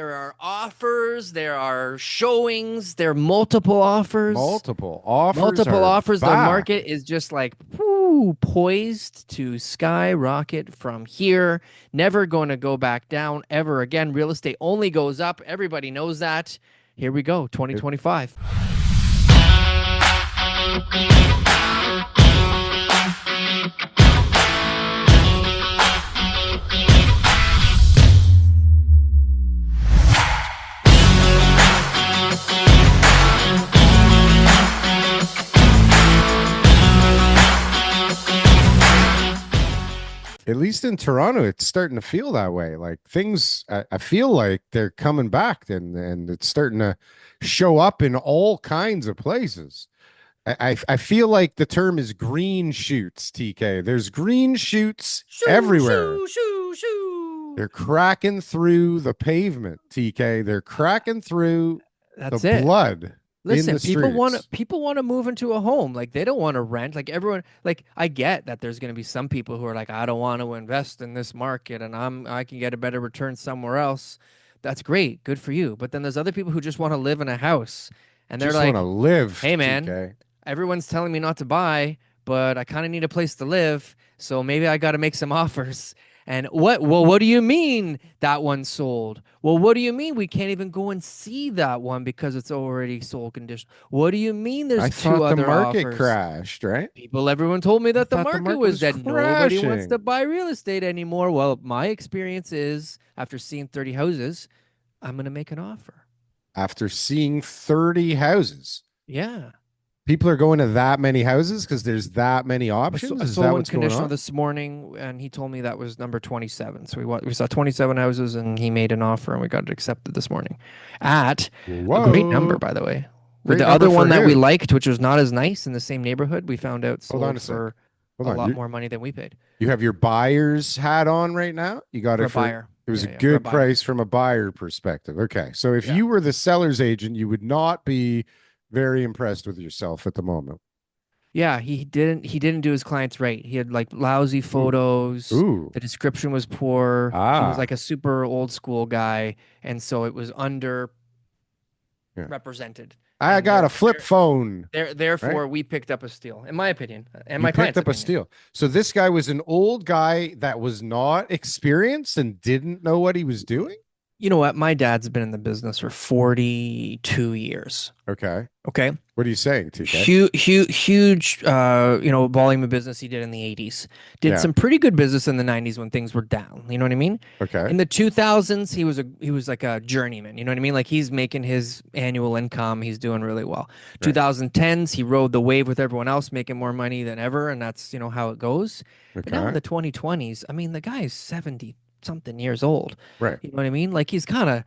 There are offers, there are showings, there are multiple offers. Multiple offers Multiple are offers. The back. market is just like whoo, poised to skyrocket from here. Never going to go back down ever again. Real estate only goes up. Everybody knows that. Here we go, 2025. At least in Toronto, it's starting to feel that way. Like things, I feel like they're coming back, and it's starting to show up in all kinds of places. I feel like the term is green shoots, TK. There's green shoots Shoo, everywhere. shoo, shoo, shoo. They're cracking through the pavement, TK. They're cracking through the That's it. blood in Listen, the streets. people want to move into a home. Like they don't want to rent. Like everyone, like I get that there's going to be some people who are like, I don't want to invest in this market and I can get a better return somewhere else. That's great. Good for you. But then there's other people who just want to live in a house and they're Just want to like, live, hey man, TK. everyone's telling me not to buy, but I kind of need a place to live, so maybe I got to make some offers. And what? Well, what do you mean that one sold? Well, what do you mean we can't even go and see that one because it's already sold condition? What do you mean I there's two thought the other market offers? crashed, right? Everyone told me I that the thought the market market was was dead. Nobody wants to crashing buy real estate anymore. Well, my experience is after seeing 30 houses, I'm going to make an offer. after seeing 30 houses. Yeah. People are going to that many houses because there's that many I options. Is saw that one what's going conditional on? this morning, and he told me that was number 27. So we saw 27 houses, and he made an offer, and we got it accepted this morning at a great number, Whoa. by the way. With Great the number other for one that we who? liked, which was not as nice in the same neighborhood, we found out Hold on sold a sec. for Hold a on. lot more money than we paid You have your buyer's hat on right now. You got for it a for buyer. it was Yeah, a yeah, for a good buyer. price from a buyer perspective. Okay. So if Yeah. you were the seller's agent, you would not be very impressed with yourself at the moment. Yeah, he didn't do his clients right. He had like lousy Ooh. photos. Ooh. The description was poor. He was like Ah. a super old school guy, and so it was under Yeah. represented. I And got a flip phone, right? therefore, we picked up a steal, in my opinion, and You my picked client's up a opinion. steal. So this guy was an old guy that was not experienced and didn't know what he was doing. You know what? My dad's been in the business for 42 years. Okay. Okay. What are you saying, TK? Huge, volume of business he did in the 80s. Did Yeah. some pretty good business in the 90s when things were down. You know what I mean? Okay. In the 2000s, he was like a journeyman. You know what I mean? Like he's making his annual income. He's doing really well. Right. 2010s, he rode the wave with everyone else, making more money than ever, and that's how it goes. But now in Okay. the 2020s, I mean, the guy is 70 something years old. Right. You know what I mean? Like he's kind of,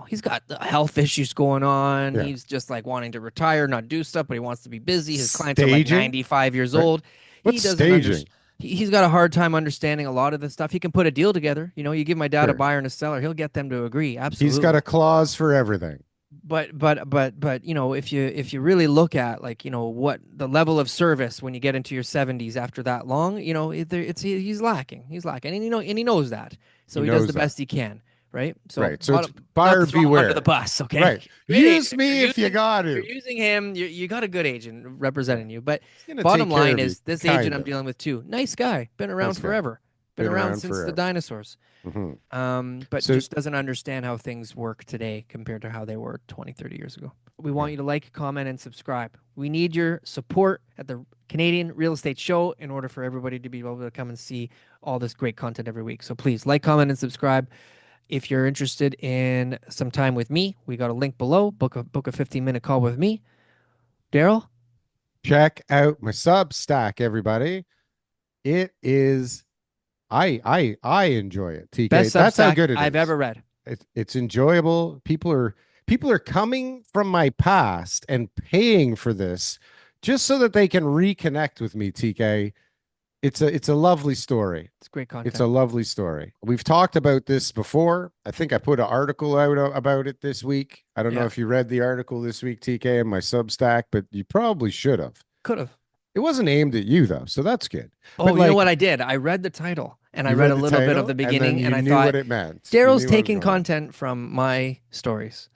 he's got health issues going on. Yeah. He's just like wanting to retire, not do stuff, but he wants to be busy. His clients are like Staging. 95 years Right. old. He What's doesn't staging? understand. He's got a hard time understanding a lot of this stuff. He can put a deal together. You give my dad a Sure. buyer and a seller, he'll get them to agree. He's got a Absolutely. clause for everything. But if you really look at like what the level of service when you get into your 70s after that long, he's lacking. He's lacking, and he knows that. He So he does knows the that. best he can, right? So Right. So it's not to buyer throw him under the beware. bus, okay? Right. Great Use agent. If me you're if you using got if you're to. using him, you got a good agent Yeah. representing you. But He's gonna take bottom care line of you, is this agent kind I'm of. dealing with too, nice guy, been around Nice guy. forever, been Been around around since the forever. dinosaurs. Hmm. But So just doesn't understand how things work today compared to how they were 20, 30 years ago. We yeah. want you to like, comment, and subscribe. We need your support at the Canadian Real Estate Show in order for everybody to be able to come and see all this great content every week. So please like, comment, and subscribe. If you're interested in some time with me, we got a link below. Book a 15-minute call with me. Darryl, check out my Substack, everybody. It is I enjoy it, TK. best That's how Substack good it I've is. ever read. It's enjoyable. People are coming from my past and paying for this just so that they can reconnect with me, TK. It's a lovely story. It's great It's a content. lovely story. We've talked about this before. I think I put an article out about it this week. I don't know Yeah, if you read the article this week, TK, in my Substack, but you probably should have. could have. It wasn't aimed at you though, so that's good. But Oh, you know like, what I did? I read the title and I You read read a the little bit of title the and then beginning, and you I knew thought what it meant. You Daryl's knew what I was taking going on. content from my stories.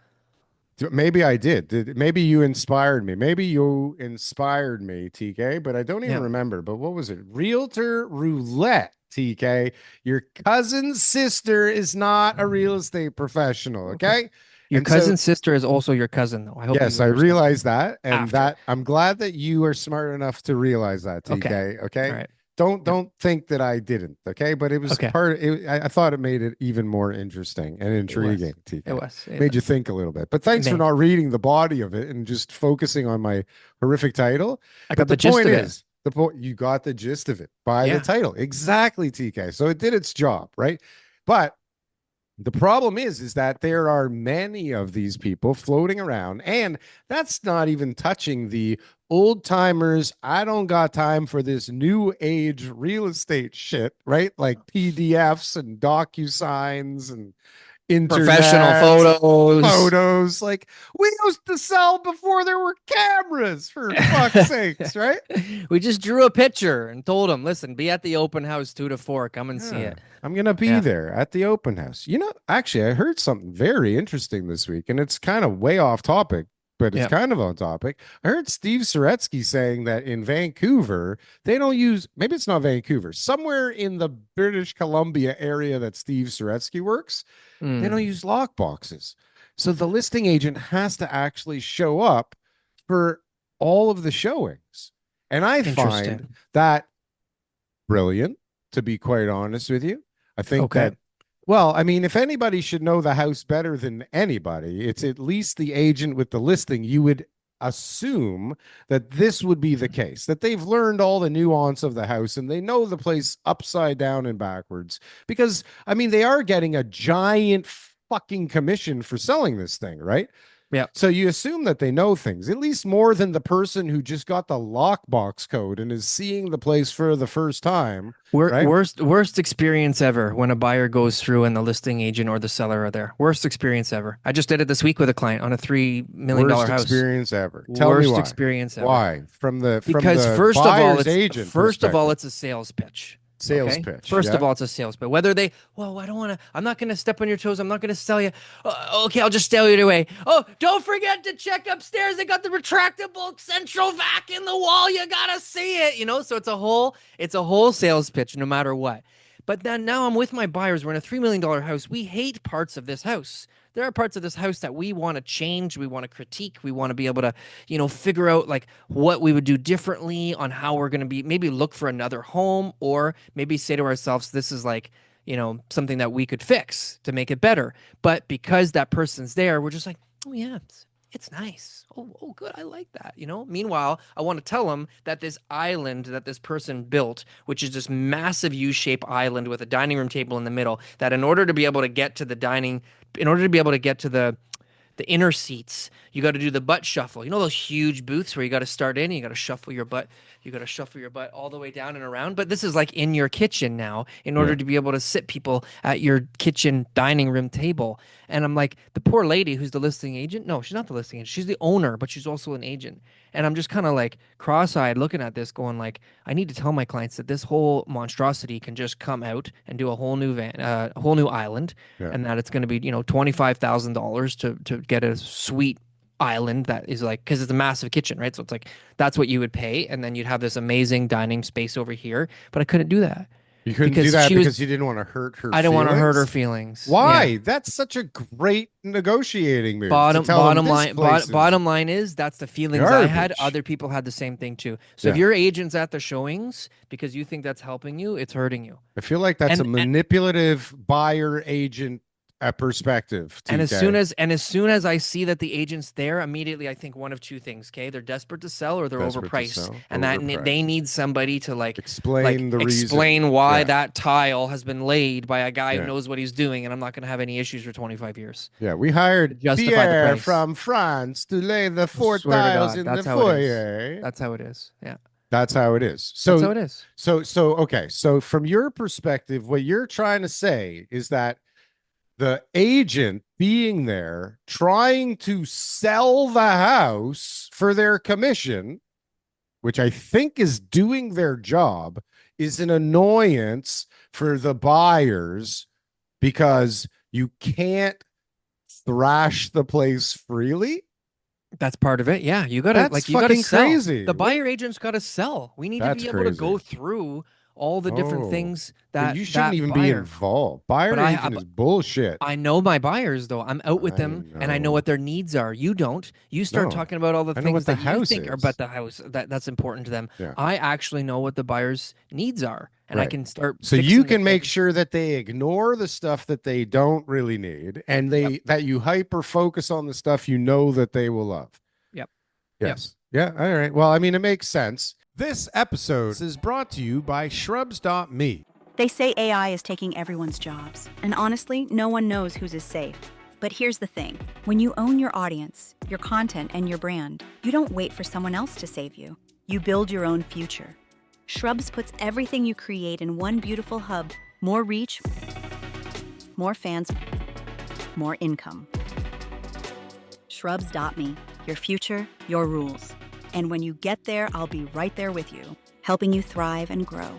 Maybe I did. Maybe you inspired me. Maybe you inspired me, TK, but I don't even Yeah. remember. But what was it? Realtor roulette, TK. Your cousin's sister is not a real estate professional, Okay. okay? Your And so, cousin's sister is also your cousin, though. I hope yes, you I understand that realize that, and after. that I'm glad that you are smart enough to realize that, Okay. TK. All Okay, right. don't Yeah. don't think that I didn't. Okay, but it was Okay. part. I thought it made it even more interesting and It was. intriguing. It TK was. It made you was. think a little bit. But It thanks for may. not reading the body of it and just focusing on my horrific title. I But got the the gist point of it. is, the point you got the gist of it by the Yeah. title exactly, TK. So it did its job, right? But the problem is that there are many of these people floating around, and that's not even touching the old timers. I don't got time for this new age real estate shit, right? Like PDFs and DocuSigns and Professional internet photos. photos. Like we used to sell before there were cameras, for fuck's sakes, right? We just drew a picture and told him, listen, be at the open house 2 to 4. Come and see Yeah, it. I'm gonna be Yeah. there at the open house. Actually, I heard something very interesting this week, and it's kind of way off topic, but it's Yeah. kind of on topic. I heard Steve Saretsky saying that in Vancouver, they don't use, maybe it's not Vancouver, somewhere in the British Columbia area that Steve Saretsky works, they don't Mm. use lock boxes. So the listing agent has to actually show up for all of the showings. And I find Interesting. that brilliant, to be quite honest with you. I think Okay. that, well, I mean, if anybody should know the house better than anybody, it's at least the agent with the listing. You would assume that this would be the case, that they've learned all the nuance of the house and they know the place upside down and backwards. Because, I mean, they are getting a giant fucking commission for selling this thing, right? Yeah. So you assume that they know things, at least more than the person who just got the lockbox code and is seeing the place for the first time, right? Worst experience ever when a buyer goes through and the listing agent or the seller are there. Worst experience ever. I just did it this week with a client on a $3 million Worst house. experience ever. Tell me Worst why. experience ever. Why? From Because the buyer's agent first of all perspective, it's a sales pitch. sales Okay? pitch. First of Yeah. all, it's a sales pitch. Whether they, well, I don't want to, I'm not going to step on your toes. I'm not going to sell you. Okay, I'll just sell you away. Oh, don't forget to check upstairs. They got the retractable central vac in the wall. You got to see it, So it's a whole sales pitch no matter what. But then now I'm with my buyers. We're in a $3 million house. We hate parts of this house. There are parts of this house that we want to change. We want to critique. We want to be able to, figure out like what we would do differently on how we're going to be, maybe look for another home or maybe say to ourselves, this is like, something that we could fix to make it better. But because that person's there, we're just like, oh, yeah, it's nice. Oh, good. I like that. Meanwhile, I want to tell them that this island that this person built, which is this massive U-shaped island with a dining room table in the middle, that in order to be able to get to the inner seats, you got to do the butt shuffle. You know those huge booths where you got to start in, and you got to shuffle your butt. You got to shuffle your butt all the way down and around. But this is like in your kitchen now, in Yeah. order to be able to sit people at your kitchen dining room table. And I'm like, the poor lady who's the listing agent. No, she's not the listing agent. She's the owner, but she's also an agent. And I'm just kind of like cross-eyed looking at this, going like, I need to tell my clients that this whole monstrosity can just come out and do a whole new island, Yeah. and that it's going to be $25,000 to get a suite island that is like, because it's a massive kitchen, right? So it's like that's what you would pay, and then you'd have this amazing dining space over here. But I couldn't do that You couldn't do because that because you didn't want to hurt her I don't want to hurt her feelings. feelings. Yeah. Why? That's such a great negotiating move to tell them this place is Bottom line is that's the feelings I had. garbage. Other people had the same thing too. So if Yeah. your agent's at the showings because you think that's helping you, it's hurting you. I feel like that's a And manipulative buyer agent perspective, TK. as soon as I see that the agent's there, immediately I think one of two things. Okay, they're desperate to sell or they're Desperate to overpriced, sell, and that they overpriced. need somebody to like Explain the reason. explain why Yeah. that tile has been laid by a guy who Yeah. knows what he's doing, and I'm not going to have any issues for 25 years Yeah. We to hired justify the Pierre price. from France to lay the I four swear to tiles God, in the that's how it is. foyer. That's how it is. Yeah, That's how it is. that's So, how it is. okay. So, from your perspective, what you're trying to say is that the agent being there trying to sell the house for their commission, which I think is doing their job, is an annoyance for the buyers because you can't thrash the place freely. That's part of it. Yeah, That's you gotta fucking sell. crazy. The What? buyer agent's gotta sell. We need to That's be able to crazy. go through all the different Oh, things then that you shouldn't that even be buyer. involved. But Buyer agent is bullshit. I know my buyers though. I'm out with I them and I know what know. their needs are. You don't. You start No, talking about all the I know things what the that you house think are about is. the house that's important to them. Yeah, I actually know what the buyer's needs are and I right. can start So you fixing the can make things. sure that they ignore the stuff that they don't really need, and Yep. that you hyper focus on the stuff you know that they will love. Yep. Yep. Yes. Yeah. All right. Well, I mean, it makes sense. This episode is brought to you by Shrubs.me. They say AI is taking everyone's jobs, and honestly, no one knows whose is safe. But here's the thing, when you own your audience, your content, and your brand, you don't wait for someone else to save you. You build your own future. Shrubs puts everything you create in one beautiful hub: more reach, more fans, more income. Shrubs.me, your future, your rules. And when you get there, I'll be right there with you, helping you thrive and grow.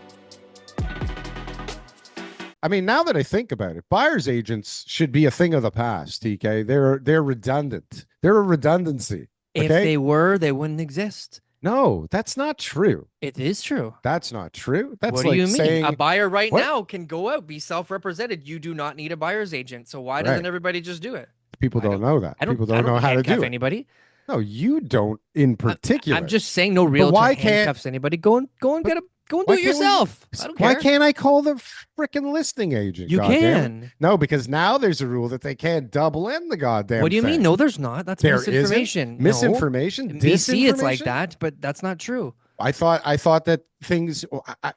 I mean, now that I think about it, buyer's agents should be a thing of the past, TK. They're redundant. They're a redundancy. If Okay? they were, they wouldn't exist. No, that's not true. It is true. That's not true. That's What do like you mean? A saying buyer right what? now can go out, be self-represented. You do not need a buyer's agent. So why doesn't Right. everybody just do it? People I don't don't. know that. I don't. People I don't don't know how to handcuff do it. anybody. No, you don't in I'm particular. just saying, no But realtor why can't handcuffs anybody. Go and but get a go and do why it can't we yourself. I don't why care. can't I call the freaking listing agent? You God damn it. can. No, because now there's a rule that they can't double in the goddamn What do you mean? thing. No, there's not. That's There isn't misinformation. No. misinformation, In BC, it's like disinformation. that, but that's not true. I thought that things.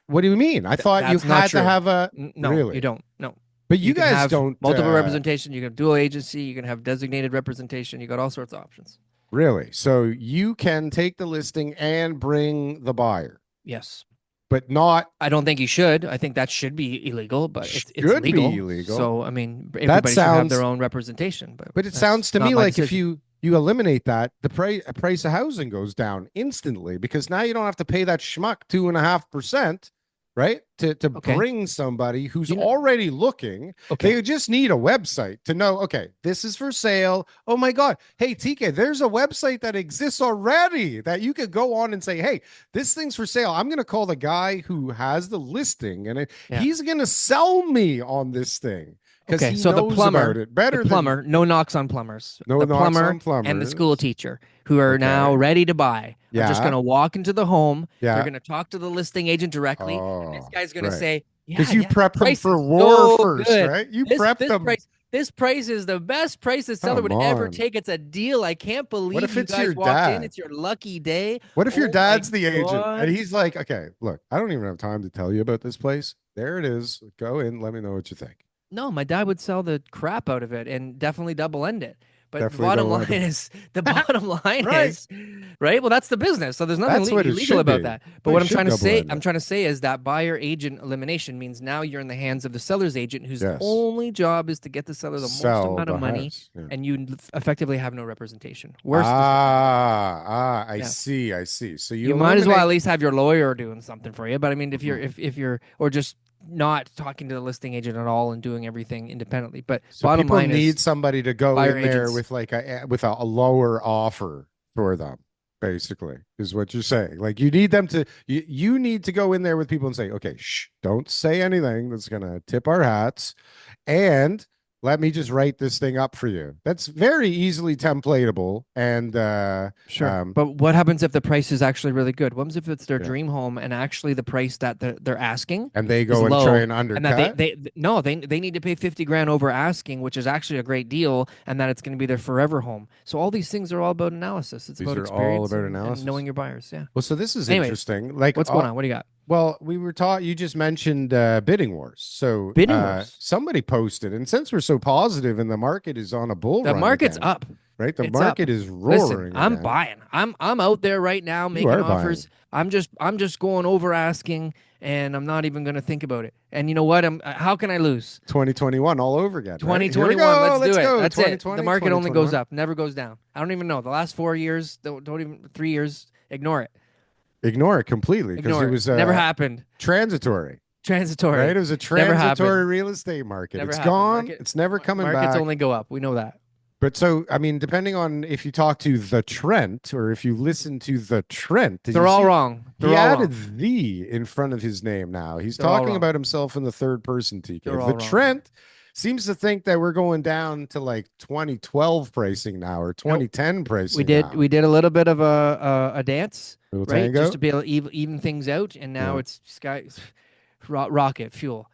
What do you mean? I thought you That's not had to true. have a No, you really, don't. No. but you You can guys have don't multiple representation. You can have dual agency. You can have designated representation. You got all sorts of options. really. So you can take the listing and bring the buyer, Yes. but not I don't think you should. I think that should be illegal, but it's should be legal. illegal. So I mean, That everybody should have their sounds, own representation, but it that's sounds to not me my like if decision. you eliminate that, the price of housing goes down instantly because now you don't have to pay that schmuck 2.5%, right? To Okay. bring somebody who's You know, already looking. okay. They just need a website to know, okay, this is for sale. Oh my God. Hey, TK, there's a website that exists already that you could go on and say, hey, this thing's for sale. I'm going to call the guy who has the listing and Yeah. he's going to sell me on this thing because Okay. he So knows about it better than no knocks on plumbers. no The knocks plumber on and the school plumbers. teacher who are now Okay. ready to buy are just going Yeah. to walk into the home. They're Yeah. going to talk to the listing agent directly. And this Oh, guy's going to right. say, Because yeah, you yeah, this prepped them price for is war so first, good. right? You prepped them. This price is the best price the seller Come would ever on. take. It's a deal. I can't What believe if you it's your guys walked in. dad? It's your lucky day. What if your Oh my dad's the agent and God. he's like, okay, look, I don't even have time to tell you about this place. There it is. Go in. Let me know what you think. No, my dad would sell the crap out of it and definitely double end it. But the Definitely bottom don't line want to. is, the bottom line Right. is, right? Well, that's the business. So there's nothing That's what it illegal should about be. that. But They what should double end I'm it. trying to say is that buyer agent elimination means now you're in the hands of the seller's agent, whose Yes. only job is to get the seller the most Sell amount of the money, house. Yeah. and you effectively have no representation. Worst is I yeah. see. I see. So you You might as well at eliminate. least have your lawyer doing something for you. But I mean, Mhm. if you're or just not talking to the listing agent at all and doing everything independently. But So bottom people line need is somebody to go buyer in there agents. with like a lower offer for them, basically, is what you're saying. Like you need them to you need to go in there with people and say, okay, shh, don't say anything that's gonna tip our hats. And let me just write this thing up for you. That's very easily templatable. And Sure. But what happens if the price is actually really good? What happens if it's their yeah. dream home and actually the price that they're asking And they is go and try low and and that undercut. they need to pay 50 grand over asking, which is actually a great deal, and that it's going to be their forever home. So all these things are all about analysis. It's These about are all experience about and knowing analysis. your buyers. Yeah. Well, so this is Anyways, interesting. Like what's going on? What do you got? well, we were taught, you just mentioned bidding wars. So Bidding wars. somebody posted, and since we're so positive and the market is on a bull The run market's again, up. right? The It's up. market is Listen, roaring I'm again. buying. I'm out there right now You making are buying offers. I'm just going over asking, and I'm not even going to think about it. And you know what? How can I lose? 2021 all over again, right? Here we 2021. go. Let's do Let's it. go. That's it. The 2020, market only goes 2021. up, never goes down. I don't even know. The last 4 years, don't even 3 years. Ignore it. Ignore it completely because it Ignore it. was Never happened. transitory. Transitory. right? It was a Never transitory happened. real estate market. Never It's happened. gone. It's never coming Markets back. only go up. We know that. But so, I mean, depending on if you talk to the Trent or if you listen to the Trent, did you They're all see wrong. he They're all added wrong. the in front of his name now? He's They're all talking wrong. about himself in the third person, TK. They're The all wrong. Trent seems to think that we're going down to like 2012 pricing now or Nope. 2010 We pricing did now. we did a little bit of a dance, Little right? Just to tango. be able to even things out, and now Yeah. it's sky rocket fuel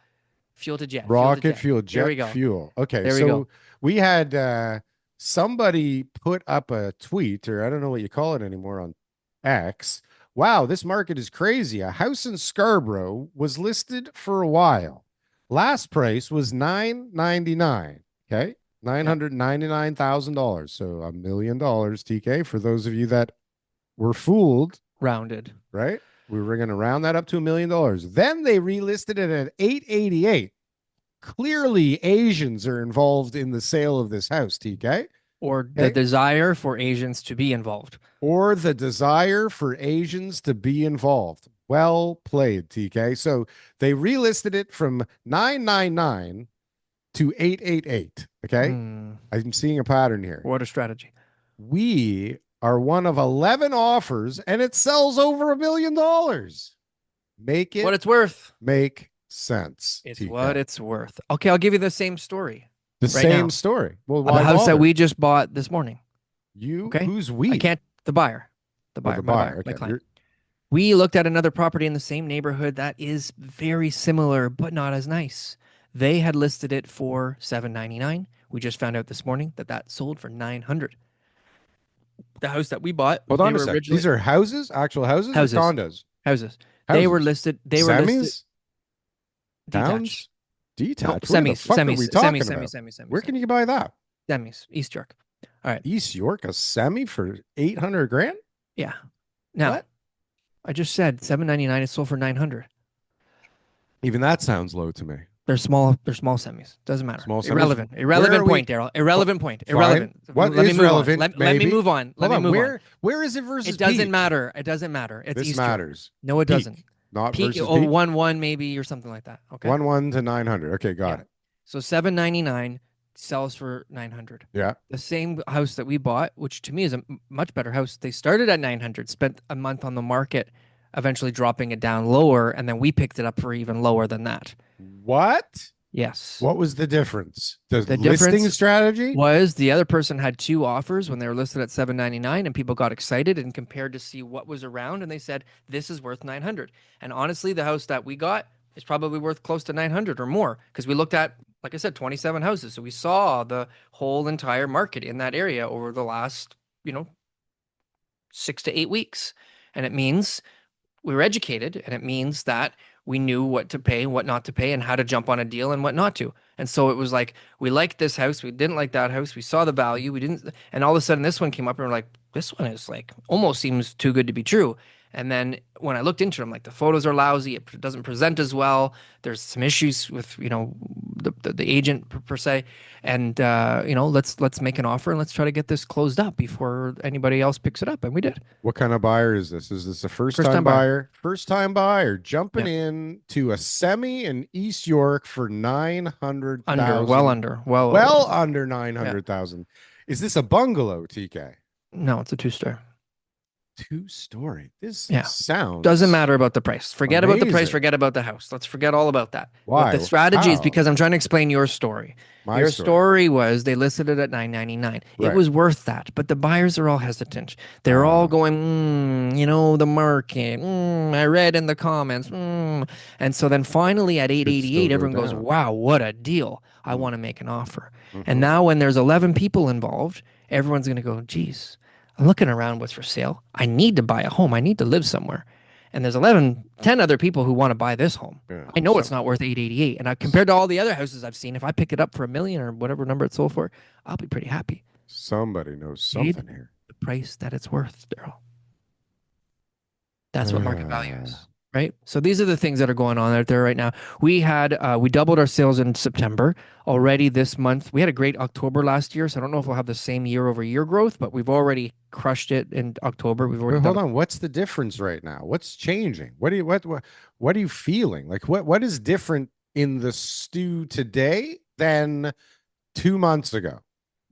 to jet, fuel to Rocket jet. fuel, There jet we go. fuel. Okay, There we go. so we had somebody put up a tweet, or I don't know what you call it anymore on X. Wow, this market is crazy. A house in Scarborough was listed for a while. Last price was $999. Okay. $999,000. So $1 million, TK, for those of you that were fooled, Rounded. right? We were going to round that up to $1 million. Then they relisted it at 888. Clearly, Asians are involved in the sale of this house, TK. Or the desire for Asians to be involved. Or the desire for Asians to be involved. Well played, TK. So they relisted it from 999 to 888. Okay. I'm seeing a pattern here. What a strategy. We are one of 11 offers and it sells over $1 million. Make it what it's worth. make sense. It's TK. what it's worth. Okay, I'll give you the same story. The right same now. story. Well, The why house bother? that we just bought this morning. You? Okay. Who's we? I can't. The buyer. The buyer. The my buyer. buyer. My Okay. client. We looked at another property in the same neighborhood that is very similar, but not as nice. They had listed it for $799. We just found out this morning that that sold for $900. The house that we bought, Hold they on a were sec. originally These are houses, actual houses, houses. or condos? Houses. They were listed. They were listed Semis? detached. Towns? Detached. No, Where the semis. fuck are Semis. we talking Semis. about? Semis. Where can you buy that? Semis. East York. All right. East York, a semi for 800 grand? Yeah. Now, What? I just said $799. It sold for $900. Even that sounds low to me. They're small. They're small semis. Doesn't matter. Small semis? Irrelevant. Where Irrelevant are we- point, Darryl. Irrelevant point. Fine. Irrelevant. What Let me is move relevant? on. Let me Maybe? move on. Let Hold me on. move on. Where is it versus It doesn't peak? matter. It doesn't matter. It's This East York. matters. No, it Peak, doesn't. not Peak versus or peak. 1-1 maybe or something like that. Okay. 1 to 900. Okay, got Yeah. it. So $799 sells for $900. Yeah. The same house that we bought, which to me is a much better house. They started at $900, spent a month on the market, eventually dropping it down lower, and then we picked it up for even lower than that. What? Yes. What was the difference? The listing difference strategy? was the other person had two offers when they were listed at $799, and people got excited and compared to see what was around, and they said this is worth $900. And honestly, the house that we got is probably worth close to $900 or more because we looked at, like I said, 27 houses. So we saw the whole entire market in that area over the last, 6 to 8 weeks. And it means we were educated, and it means that we knew what to pay and what not to pay and how to jump on a deal and what not to. And so it was like, we liked this house. We didn't like that house. We saw the value. We didn't. And all of a sudden this one came up and we're like, this one is like almost seems too good to be true. And then when I looked into it, I'm like, the photos are lousy. It doesn't present as well. There's some issues with, the agent per se. And, let's make an offer and let's try to get this closed up before anybody else picks it up. And we did. What kind of buyer is this? Is this a first-time First-time buyer? First-time buyer jumping Yeah. in to a semi in East York for 900,000. Well Under 900,000. Is this a bungalow, TK? No, it's a 2-star. 2-story. This Yeah. sounds Doesn't matter about the price. Forget about the price. amazing. Forget about the house. Let's forget all about that. Why? But the strategy is How? because I'm trying to explain your story. My Your story. story was they listed it at $999. Right. It was worth that, but the buyers are all hesitant. They're all going, the market. I read in the comments. And so then finally at still $888, go everyone goes, down. "Wow, what a deal! I want to make an offer." Mhm. And now when there's 11 people involved, everyone's going to go, "Geez, I'm looking around what's for sale. I need to buy a home. I need to live somewhere." And there's 10 other people who want to buy this home. Yeah. I know it's not worth 888. And compared to all the other houses I've seen, if I pick it up for $1 million or whatever number it sold for, I'll be pretty happy. Somebody knows Paid something here. the price that it's worth, Darryl. That's what market value is. right? So these are the things that are going on out there right now. We doubled our sales in September already this month. We had a great October last year, so I don't know if we'll have the same year over year growth, but we've already crushed it in October. We've already But done hold a on, what's the difference right now? What's changing? What are you feeling? Like what is different in the stew today than 2 months ago?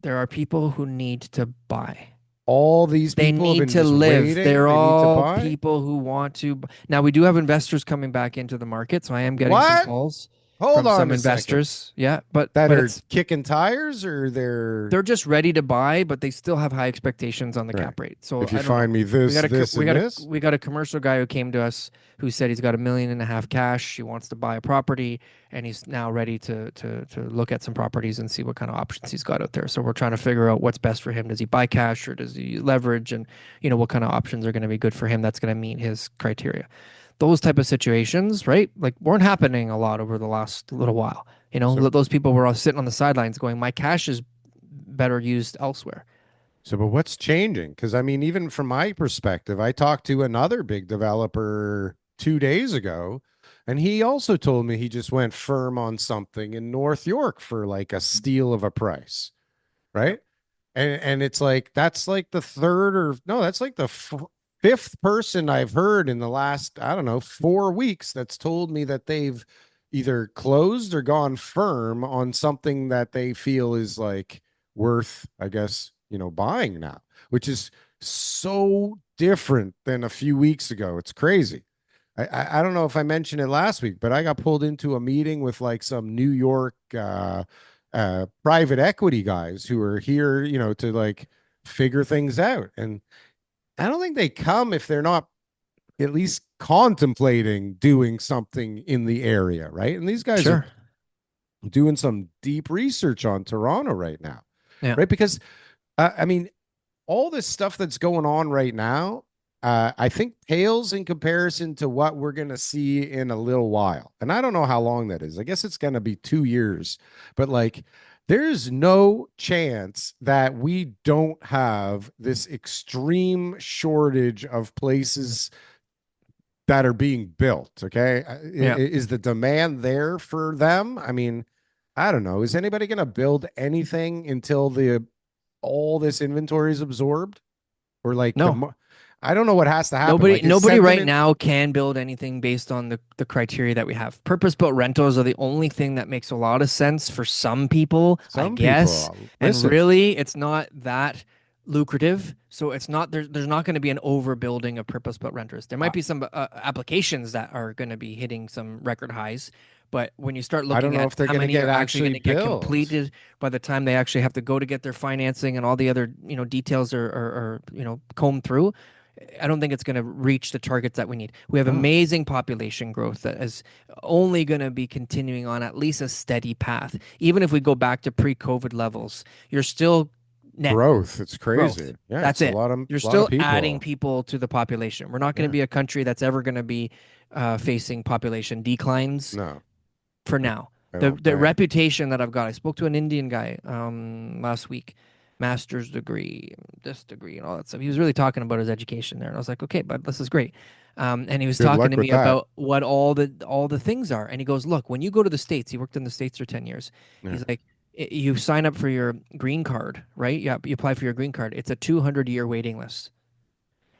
There are people who need to buy. All these They people have need been to just live. waiting. They're They need to all buy. people who want to. Now, we do have investors coming back into the market, so I am getting some What? calls Hold from on some a second. investors. Yeah, but That but are it's kicking tires or they're they're just ready to buy, but they still have high expectations on the right. cap rate. So If you I don't know. find me this, this, and this, We got a commercial guy who came to us who said he's got 1.5 million cash. He wants to buy a property, and he's now ready to look at some properties and see what kind of options he's got out there. So we're trying to figure out what's best for him. Does he buy cash or does he leverage? And what kind of options are going to be good for him that's going to meet his criteria. Those type of situations, right? Like weren't happening a lot over the last little while. so Those people were all sitting on the sidelines going, my cash is better used elsewhere. but what's changing? Because I mean, even from my perspective, I talked to another big developer 2 days ago, and he also told me he just went firm on something in North York for like a steal of a price, Yep. right? And it's like that's like the third or no, that's like the fifth person I've heard in the last, I don't know, 4 weeks that's told me that they've either closed or gone firm on something that they feel is like worth, I guess, buying now, which is so different than a few weeks ago. It's crazy. I don't know if I mentioned it last week, but I got pulled into a meeting with like some New York private equity guys who are here, to like figure things out. And I don't think they come if they're not at least contemplating doing something in the area, right? And these guys are Sure. doing some deep research on Toronto right now, Yeah. right? Because I mean, all this stuff that's going on right now, I think pales in comparison to what we're going to see in a little while. And I don't know how long that is. I guess it's going to be 2 years, but like, there's no chance that we don't have this extreme shortage of places that are being built. Okay. Yeah. Is the demand there for them? I mean, I don't know. Is anybody going to build anything until the all this inventory is absorbed? Or like No. I don't know what has to happen. Nobody Like is nobody right sentiment now can build anything based on the criteria that we have. Purpose-built rentals are the only thing that makes a lot of sense for some people, I some guess. people And listen. really, it's not that lucrative. So it's not there's not going to be an overbuilding of purpose-built renters. There might I, be some applications that are going to be hitting some record highs, but when you start I don't looking know at if they're how going to many get are actually going actually to get built. completed by the time they actually have to go to get their financing and all the other, details are combed through, I don't think it's going to reach the targets that we need. We have Oh, amazing population growth that is only going to be continuing on at least a steady path. Even if we go back to pre-COVID levels, you're still net growth. It's growth. crazy. Yeah, That's it's a it. lot of You're lot of still adding people. people to the population. We're not going to Yeah. be a country that's ever going to be facing population declines No, for I, now. I The don't the think. reputation that I've got. I spoke to an Indian guy last week, master's degree, this degree, and all that stuff. He was really talking about his education there, and I was like, okay, but this is great. And he was Good talking luck to with me that. about what all the things are. And he goes, look, when you go to the States, he worked in the States for 10 years. Yeah. He's like, you sign up for your green card, right? Yeah, you apply for your green card. It's a 200-year waiting list.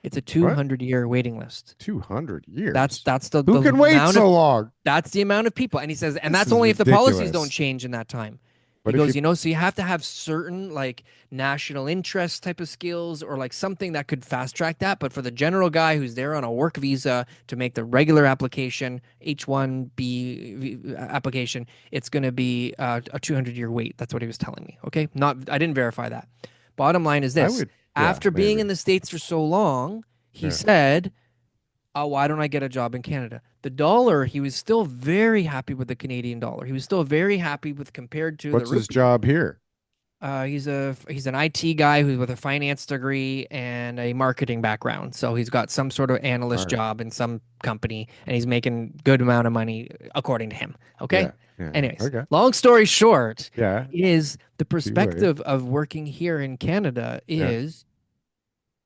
It's a What? 200-year waiting list. 200 That's years? that's the Who the can wait amount of so long? that's the amount of people. And he says, and This that's is only if the policies don't ridiculous. change in that time. He But if goes, you so you have to have certain like national interest type of skills or like something that could fast track that. But for the general guy who's there on a work visa to make the regular application, H-1B application, it's going to be a 200-year wait. That's what he was telling me. Okay. I didn't verify that. Bottom line is I this: would yeah, after being in maybe. the States for so long, he Yeah. said, oh, why don't I get a job in Canada? The dollar, he was still very happy with the Canadian dollar. He was still very happy with compared to the What's his rupee. job here? He's an IT guy who's with a finance degree and a marketing background. So he's got some sort of analyst Smart. job in some company, and he's making good amount of money according to him. Okay. Yeah. Yeah. Anyways, Okay. long story short, Yeah. is the See way. perspective of working here in Canada Yeah. is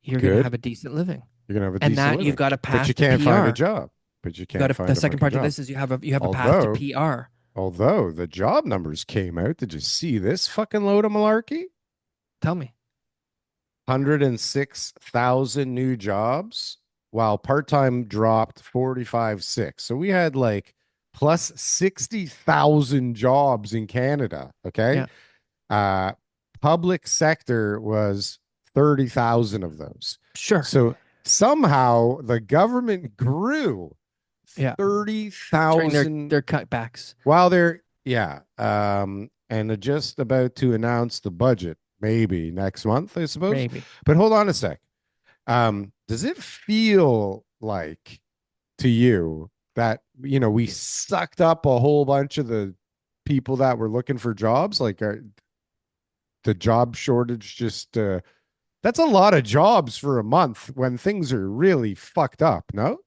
you're going to Good. have a decent living, You're gonna have a and decent that you've living, got to but pass you the can't find a PR. job. but you You got can't the find a second fucking part to job. this is you have a path to Although, PR. although the job numbers came out, did you see this fucking load of malarkey? Tell me. 106,000 new jobs, while part-time dropped 45.6. So we had like plus 60,000 jobs in Canada. Okay. Yeah, Uh, Public sector was 30,000 of those. sure. So somehow the government grew Yeah, during their 30,000 their cutbacks. while they're, yeah, and they're just about to announce the budget, maybe next month, I suppose. Maybe. But hold on a sec. Does it feel like to you that, we sucked up a whole bunch of the people that were looking for jobs? Like, the job shortage just, that's a lot of jobs for a month when things are really fucked up, no?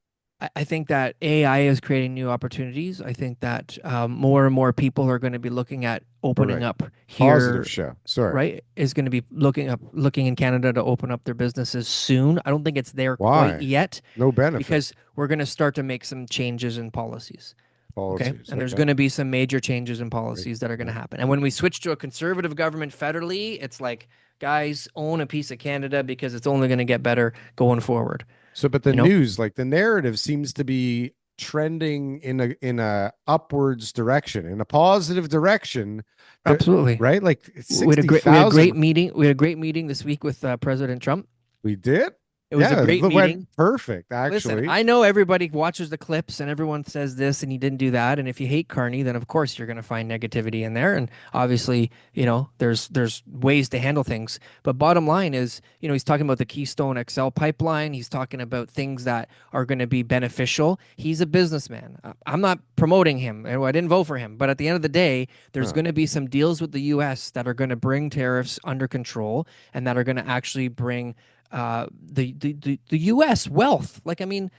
I think that AI is creating new opportunities. I think that more and more people are going to be looking at All opening right. up Positive here, show. Sorry. right? Is going to be looking in Canada to open up their businesses soon. I don't think it's there quite Why? yet No benefit. because we're going to start to make some changes in policies. Okay. Policies. And there's Okay. going to be some major changes in Right. policies that are going to Right. happen. And when we switch to a conservative government federally, it's like, guys, own a piece of Canada because it's only going to get better going forward. So, but the You know? news, like the narrative, seems to be trending in a upwards direction, in a positive direction. Absolutely. Right? Like We had a sixty great we had a great thousand. meeting. We had a great meeting this week with President Trump. We did. It was a Yeah, great it went meeting. perfect. Listen, Actually, I know everybody watches the clips and everyone says this and he didn't do that. And if you hate Carney, then of course you're going to find negativity in there. And obviously, there's ways to handle things. But bottom line is, he's talking about the Keystone XL pipeline. He's talking about things that are going to be beneficial. He's a businessman. I'm not promoting him. I didn't vote for him. But at the end of the day, there's huh. going to be some deals with the U.S. that are going to bring tariffs under control and that are going to actually bring the U.S. wealth. Like, I mean,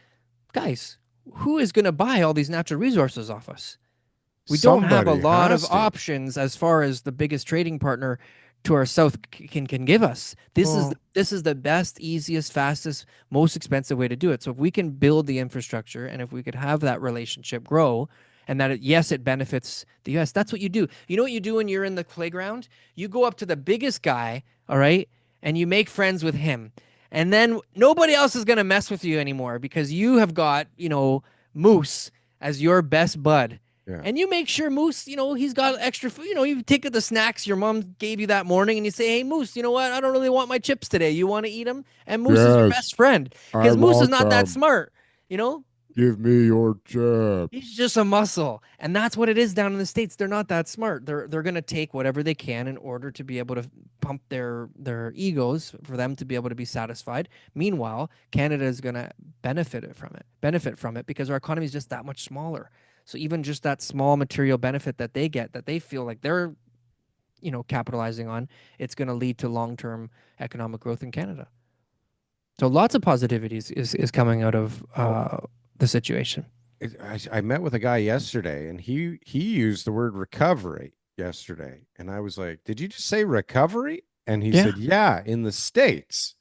guys, who is going to buy all these natural resources off us? We don't have a Somebody lot of has to. options as far as the biggest trading partner to our south can give us. Well, This is the best, easiest, fastest, most expensive way to do it. So if we can build the infrastructure and if we could have that relationship grow, and that yes, it benefits the U.S. That's what you do. You know what you do when you're in the playground? You go up to the biggest guy, all right, and you make friends with him, and then nobody else is gonna mess with you anymore because you have got Moose as your best bud. yeah. And you make sure Moose, he's got extra food. You take the snacks your mom gave you that morning and you say, hey, Moose, you know what? I don't really want my chips today. You want to eat them? And Moose is your Yes, best friend I because Moose is want not that them. smart. You know, Give me your he's chips. just a muscle. And that's what it is down in the States. They're not that smart. They're going to take whatever they can in order to be able to pump their egos for them to be able to be satisfied. Meanwhile, Canada is going to benefit from it because our economy is just that much smaller. So even just that small material benefit that they get, that they feel like they're, capitalizing on, it's going to lead to long-term economic growth in Canada. So lots of positivity is coming out of Oh, the situation. I met with a guy yesterday, and he used the word recovery yesterday, and I was like, "Did you just say recovery?" And he Yeah, said, "Yeah, in the States."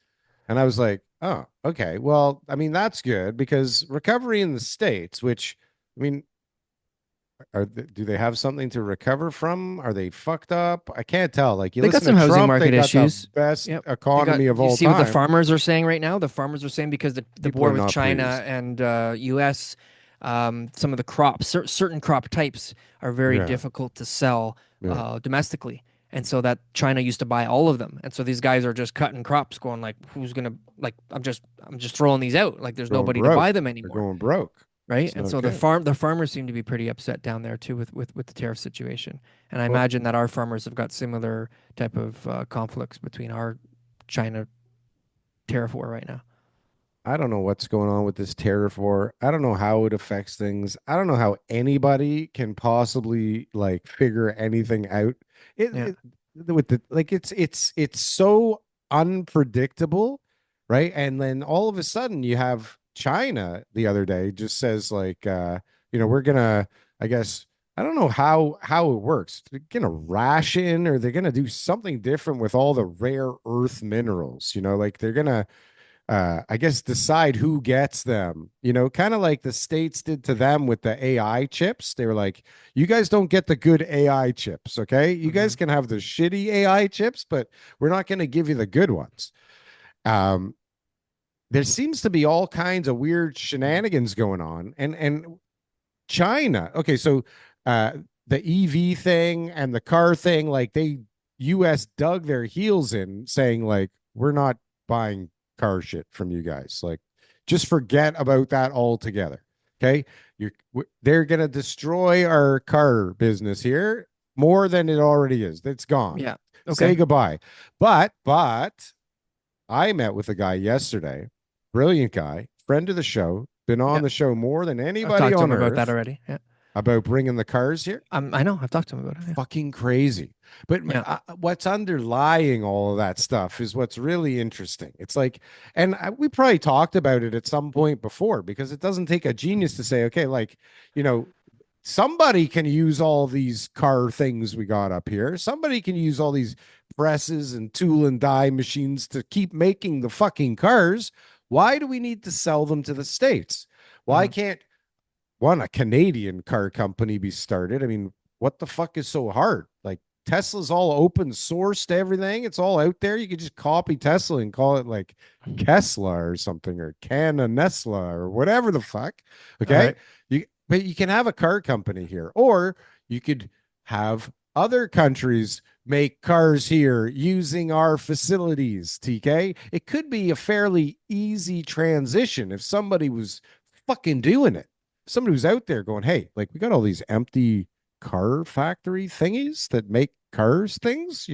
And I was like, "Oh, okay. Well, I mean, that's good because recovery in the States, which, I mean, do they have something to recover from? Are they fucked up? I can't tell. Like, you they got listen to some housing Trump, they market got the issues. best Yep. They got. economy of You all see what the time. farmers are saying right now? The farmers are saying because the People war are with not China pleased. and U.S. Some of the crops, certain crop types are very Yeah, difficult to sell yeah. domestically, and so that China used to buy all of them, and so these guys are just cutting crops, going like, who's gonna like? I'm just throwing these out. Like, there's Going nobody to broke. buy them They're anymore. going broke. Right. It's And not so the good. farmers seem to be pretty upset down there too with the tariff situation. And I Well, imagine that our farmers have got similar type of conflicts between our China tariff war right now. I don't know what's going on with this tariff war. I don't know how it affects things. I don't know how anybody can possibly like figure anything out. Yeah. It with the like it's so unpredictable, right? And then all of a sudden you have China the other day just says like we're gonna, I guess, I don't know how it works. They're gonna ration or they're gonna do something different with all the rare earth minerals, like they're gonna I guess decide who gets them, kind of like the states did to them with the AI chips. They were like, you guys don't get the good AI chips. Okay. You Hmm. guys can have the shitty AI chips, but we're not going to give you the good ones. Um, there seems to be all kinds of weird shenanigans going on. And China. Okay, so uh the EV thing and the car thing, like they US dug their heels in saying like we're not buying car shit from you guys. Like just forget about that altogether. Okay? They're going to destroy our car business here more than it already is. It's gone. Yeah. Say Okay. goodbye. But I met with a guy yesterday, brilliant guy, friend of the show, been Yeah. on the show more than I've anybody talked to on him about that earth already. Yeah. about bringing the cars here. I know. I've talked to him about it. Yeah. Fucking crazy. But Yeah. what's underlying all of that stuff is what's really interesting. It's like, and we probably talked about it at some point before because it doesn't take a genius to say, okay, like, you know, somebody can use all these car things we got up here. Somebody can use all these presses and tool and die machines to keep making the fucking cars. Why do we need to sell them to the States? Why Hmm. can't a Canadian car company be started? I mean, what the fuck is so hard? Like Tesla's all open sourced everything. It's all out there. You could just copy Tesla and call it like Kesla or something or Cananesla or whatever the fuck. All Okay. right. But you can have a car company here, or you could have other countries make cars here using our facilities. TK, it could be a fairly easy transition if somebody was fucking doing it. Somebody who's out there going, hey, like we got all these empty car factory thingies that make cars things,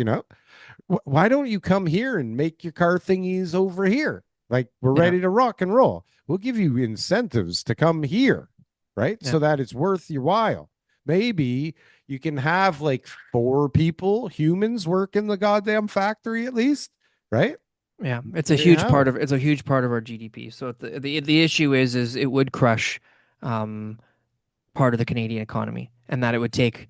why don't you come here and make your car thingies over here? Like we're Yeah. ready to rock and roll. We'll give you incentives to come here, right? Yeah. So that it's worth your while. Maybe you can have like 4 people, humans, work in the goddamn factory at least, right? Yeah. It's a There you huge have part it. of it's a huge part of our GDP. So the issue is it would crush um part of the Canadian economy, and that it would take,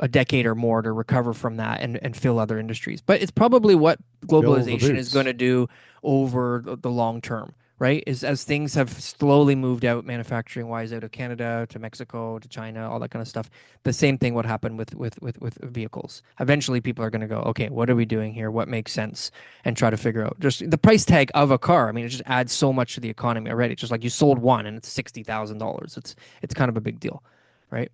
a decade or more to recover from that and fill other industries. But it's probably what Fill the globalization is going boots. to do over the long term, right? Is as things have slowly moved out manufacturing wise out of Canada to Mexico to China, all that kind of stuff. The same thing would happen with vehicles. Eventually people are going to go, okay, what are we doing here? What makes sense? And try to figure out just the price tag of a car. I mean, it just adds so much to the economy already. Just like you sold one and it's $60,000. It's kind of a big deal, right?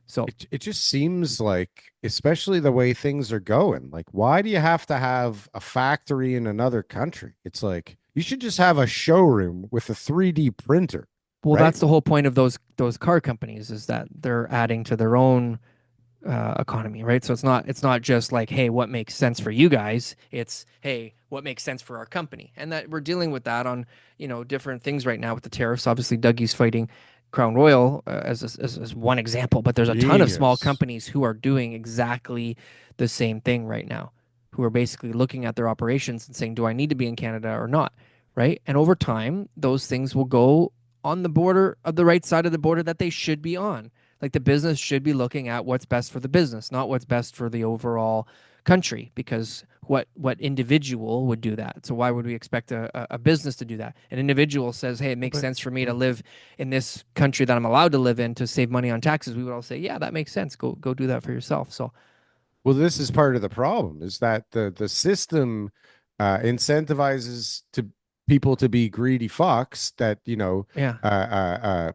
So, It just seems like, especially the way things are going, like why do you have to have a factory in another country? It's like you should just have a showroom with a 3D printer, well, right? that's the whole point of those car companies is that they're adding to their own economy, right? So it's not just like, hey, what makes sense for you guys? It's, hey, what makes sense for our company? And that we're dealing with that on different things right now with the tariffs. Obviously, Dougie's fighting Crown Royal as one example, but there's a ton of small Genius. companies who are doing exactly the same thing right now, who are basically looking at their operations and saying, do I need to be in Canada or not? Right? And over time, those things will go on the border of the right side of the border that they should be on. Like the business should be looking at what's best for the business, not what's best for the overall country. Because what individual would do that? So why would we expect a business to do that? An individual says, "Hey, it makes But sense for me to live in this country that I'm allowed to live in to save money on taxes." We would all say, "Yeah, that makes sense. Go do that for yourself." So well, this is part of the problem is that the system incentivizes to people to be greedy fucks that yeah,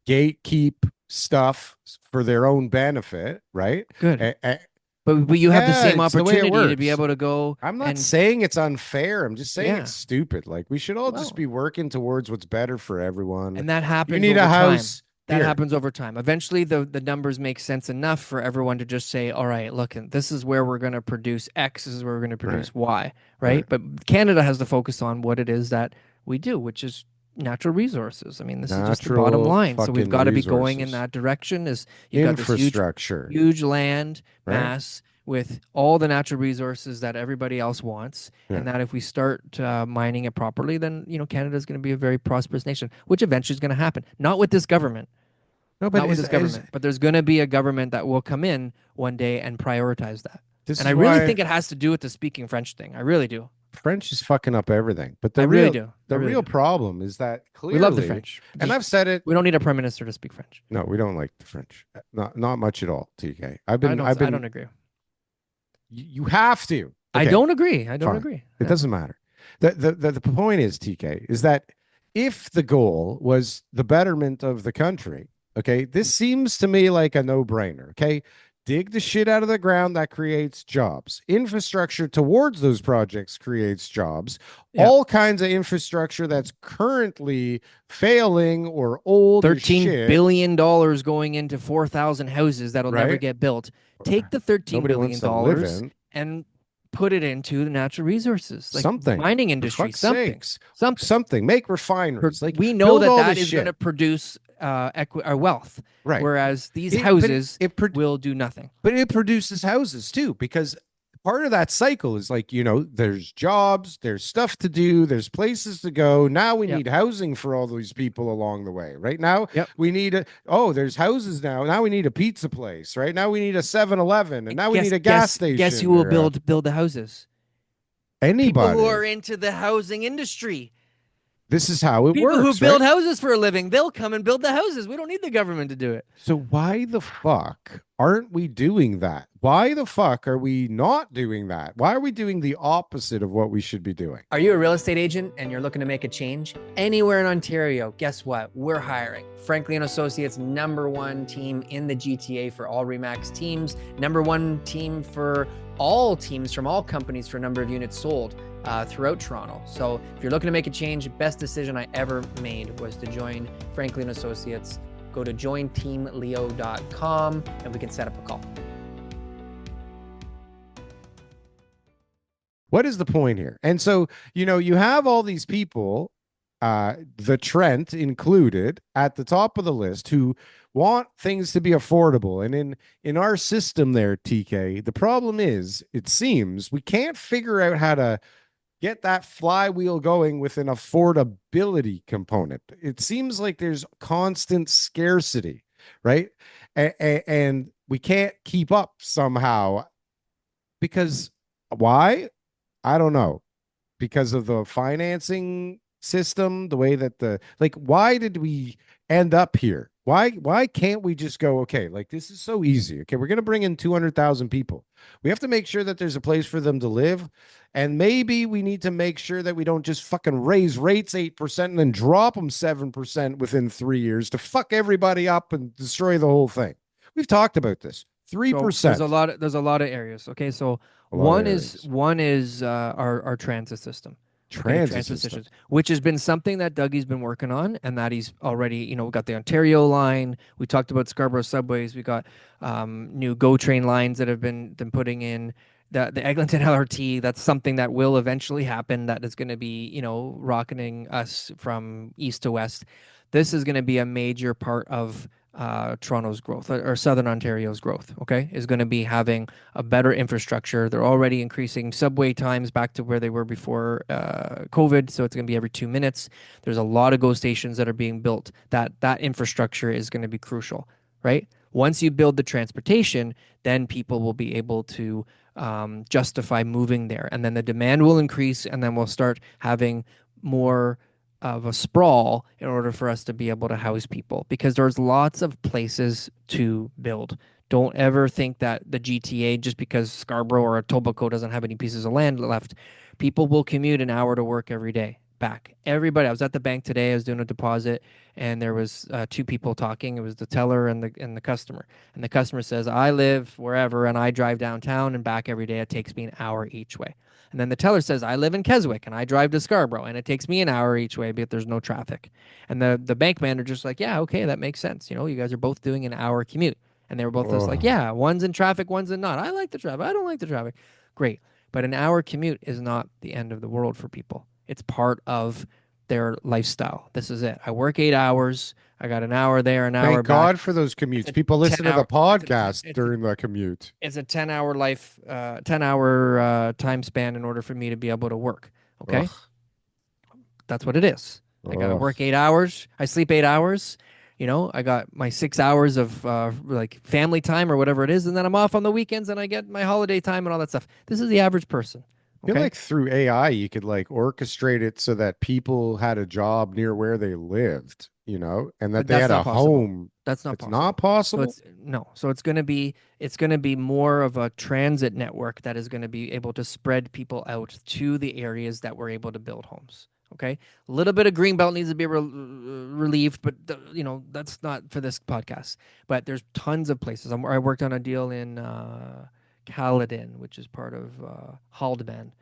gatekeep stuff for their own benefit, right? good. A- But you have the Yeah, same it's the way it opportunity to be works. able to go I'm not and saying it's unfair. I'm just saying it's yeah, stupid. Like we should all just well, be working towards what's better for everyone. and that You happens need a over time. house That here. happens over time. Eventually, the numbers make sense enough for everyone to just say, all right, look, this is where we're going to produce X, this is where we're going to Right. produce Y, Right. right? But Canada has to focus on what it is that we do, which is natural resources. I mean, this is just the bottom Natural line. So we've fucking got to be going in resources. that direction. Is you've got this Infrastructure. huge land Right? mass with all the natural resources that everybody else wants, Yeah. and that if we start mining it properly, then Canada is going to be a very prosperous nation, which eventually is going to happen. Not with this government, No, but not with is this government, but there's going to be a government that will come in one day and prioritize that. this And I is really why think it has to do with the speaking French thing. I really do. French is fucking up everything. But I really do. I the really real do. problem is that We love the clearly, French. and Just I've said it. we don't need a prime minister to speak French. No, we don't like the French. Not much at all. TK. I don't agree. You have to. I Okay, don't agree. I don't fine. agree. It Yeah. doesn't matter. The point is, TK, is that if the goal was the betterment of the country, okay, this seems to me like a no-brainer. Okay. Dig the shit out of the ground, that creates jobs. Infrastructure towards those projects creates jobs. Yeah. All kinds of infrastructure that's currently failing or old as $13 shit, billion going into 4,000 houses that'll never right? get built. Take the $13 Nobody wants billion to live dollars in. and put it into the natural resources, like Something. mining For industry, fuck's something, sakes. something. Something. Make refineries. Like, We know build that all that this is going to shit. produce wealth, Right. whereas these It, but houses it pro- will do nothing. but it produces houses too, because part of that cycle is like, there's jobs, there's stuff to do, there's places to go. Now we Yep. need housing for all these people along the way. Right now, Yep. we need there's houses now. Now we need a pizza place. Right now we need a 7-Eleven, and now we need a gas station. Guess who will or, build the houses? People anybody. who are into the housing industry. This is how it People who works, build right? houses for a living, they'll come and build the houses. We don't need the government to do it. So why the fuck aren't we doing that? Why the fuck are we not doing that? Why are we doing the opposite of what we should be doing? Are you a real estate agent and you're looking to make a change anywhere in Ontario? Guess what? We're hiring. Franklin Associates, #1 team in the GTA for all Remax teams, #1 team for all teams from all companies for number of units sold throughout Toronto. So if you're looking to make a change, best decision I ever made was to join Franklin Associates. Go to jointeamleo.com and we can set up a call. What is the point here? And so, you have all these people, the Trent included, at the top of the list, who want things to be affordable. And in our system there, TK, the problem is, it seems we can't figure out how to get that flywheel going with an affordability component. It seems like there's constant scarcity, right? And we can't keep up somehow, because why? I don't know. Because of the financing system, the way that why did we end up here? Why can't we just go, okay, like, this is so easy. Okay, we're going to bring in 200,000 people. We have to make sure that there's a place for them to live. And maybe we need to make sure that we don't just fucking raise rates 8% and then drop them 7% within 3 years to fuck everybody up and destroy the whole thing. We've talked about this. 3%. So there's a lot of areas. Okay, so one is our transit system. Transit system. Which has been something that Dougie's been working on, and that he's already, we got the Ontario line. We talked about Scarborough subways. We got new GO train lines that have been putting in. The Eglinton LRT, that's something that will eventually happen. That is going to be, rocketing us from east to west. This is going to be a major part of Toronto's growth, or Southern Ontario's growth, okay, is going to be having a better infrastructure. They're already increasing subway times back to where they were before COVID, so it's going to be every 2 minutes. There's a lot of GO stations that are being built. That infrastructure is going to be crucial, right? Once you build the transportation, then people will be able to justify moving there, and then the demand will increase, and then we'll start having more of a sprawl in order for us to be able to house people, because there's lots of places to build. Don't ever think that the GTA, just because Scarborough or Etobicoke doesn't have any pieces of land left, people will commute an hour to work every day back. Everybody, I was at the bank today, I was doing a deposit, and there was two people talking. It was the teller and the customer. And the customer says, I live wherever and I drive downtown and back every day. It takes me an hour each way. And then the teller says, I live in Keswick and I drive to Scarborough and it takes me an hour each way, but there's no traffic. And the bank manager's like, yeah, okay, that makes sense. You guys are both doing an hour commute. And they were both just like, yeah, one's in traffic, one's in not. I like the traffic. I don't like the traffic. Great. But an hour commute is not the end of the world for people. It's part of their lifestyle. This is it. I work 8 hours. I got an hour there, an hour Thank back. God for those commutes. People listen to the podcast during the commute. It's a 10-hour time span in order for me to be able to work. Okay. Ugh. That's what it is. I got to work 8 hours. I sleep 8 hours. I got my 6 hours of like family time or whatever it is. And then I'm off on the weekends and I get my holiday time and all that stuff. This is the average person. I feel Okay. like through AI, you could like orchestrate it so that people had a job near where they lived, and that But they that's had not a possible. home. That's not It's not possible. So possible. it's no. So it's going to be more of a transit network that is going to be able to spread people out to the areas that we're able to build homes. Okay, a little bit of green belt needs to be relieved, but that's not for this podcast. But there's tons of places. I worked on a deal in Caledon, which is part of Haldimand,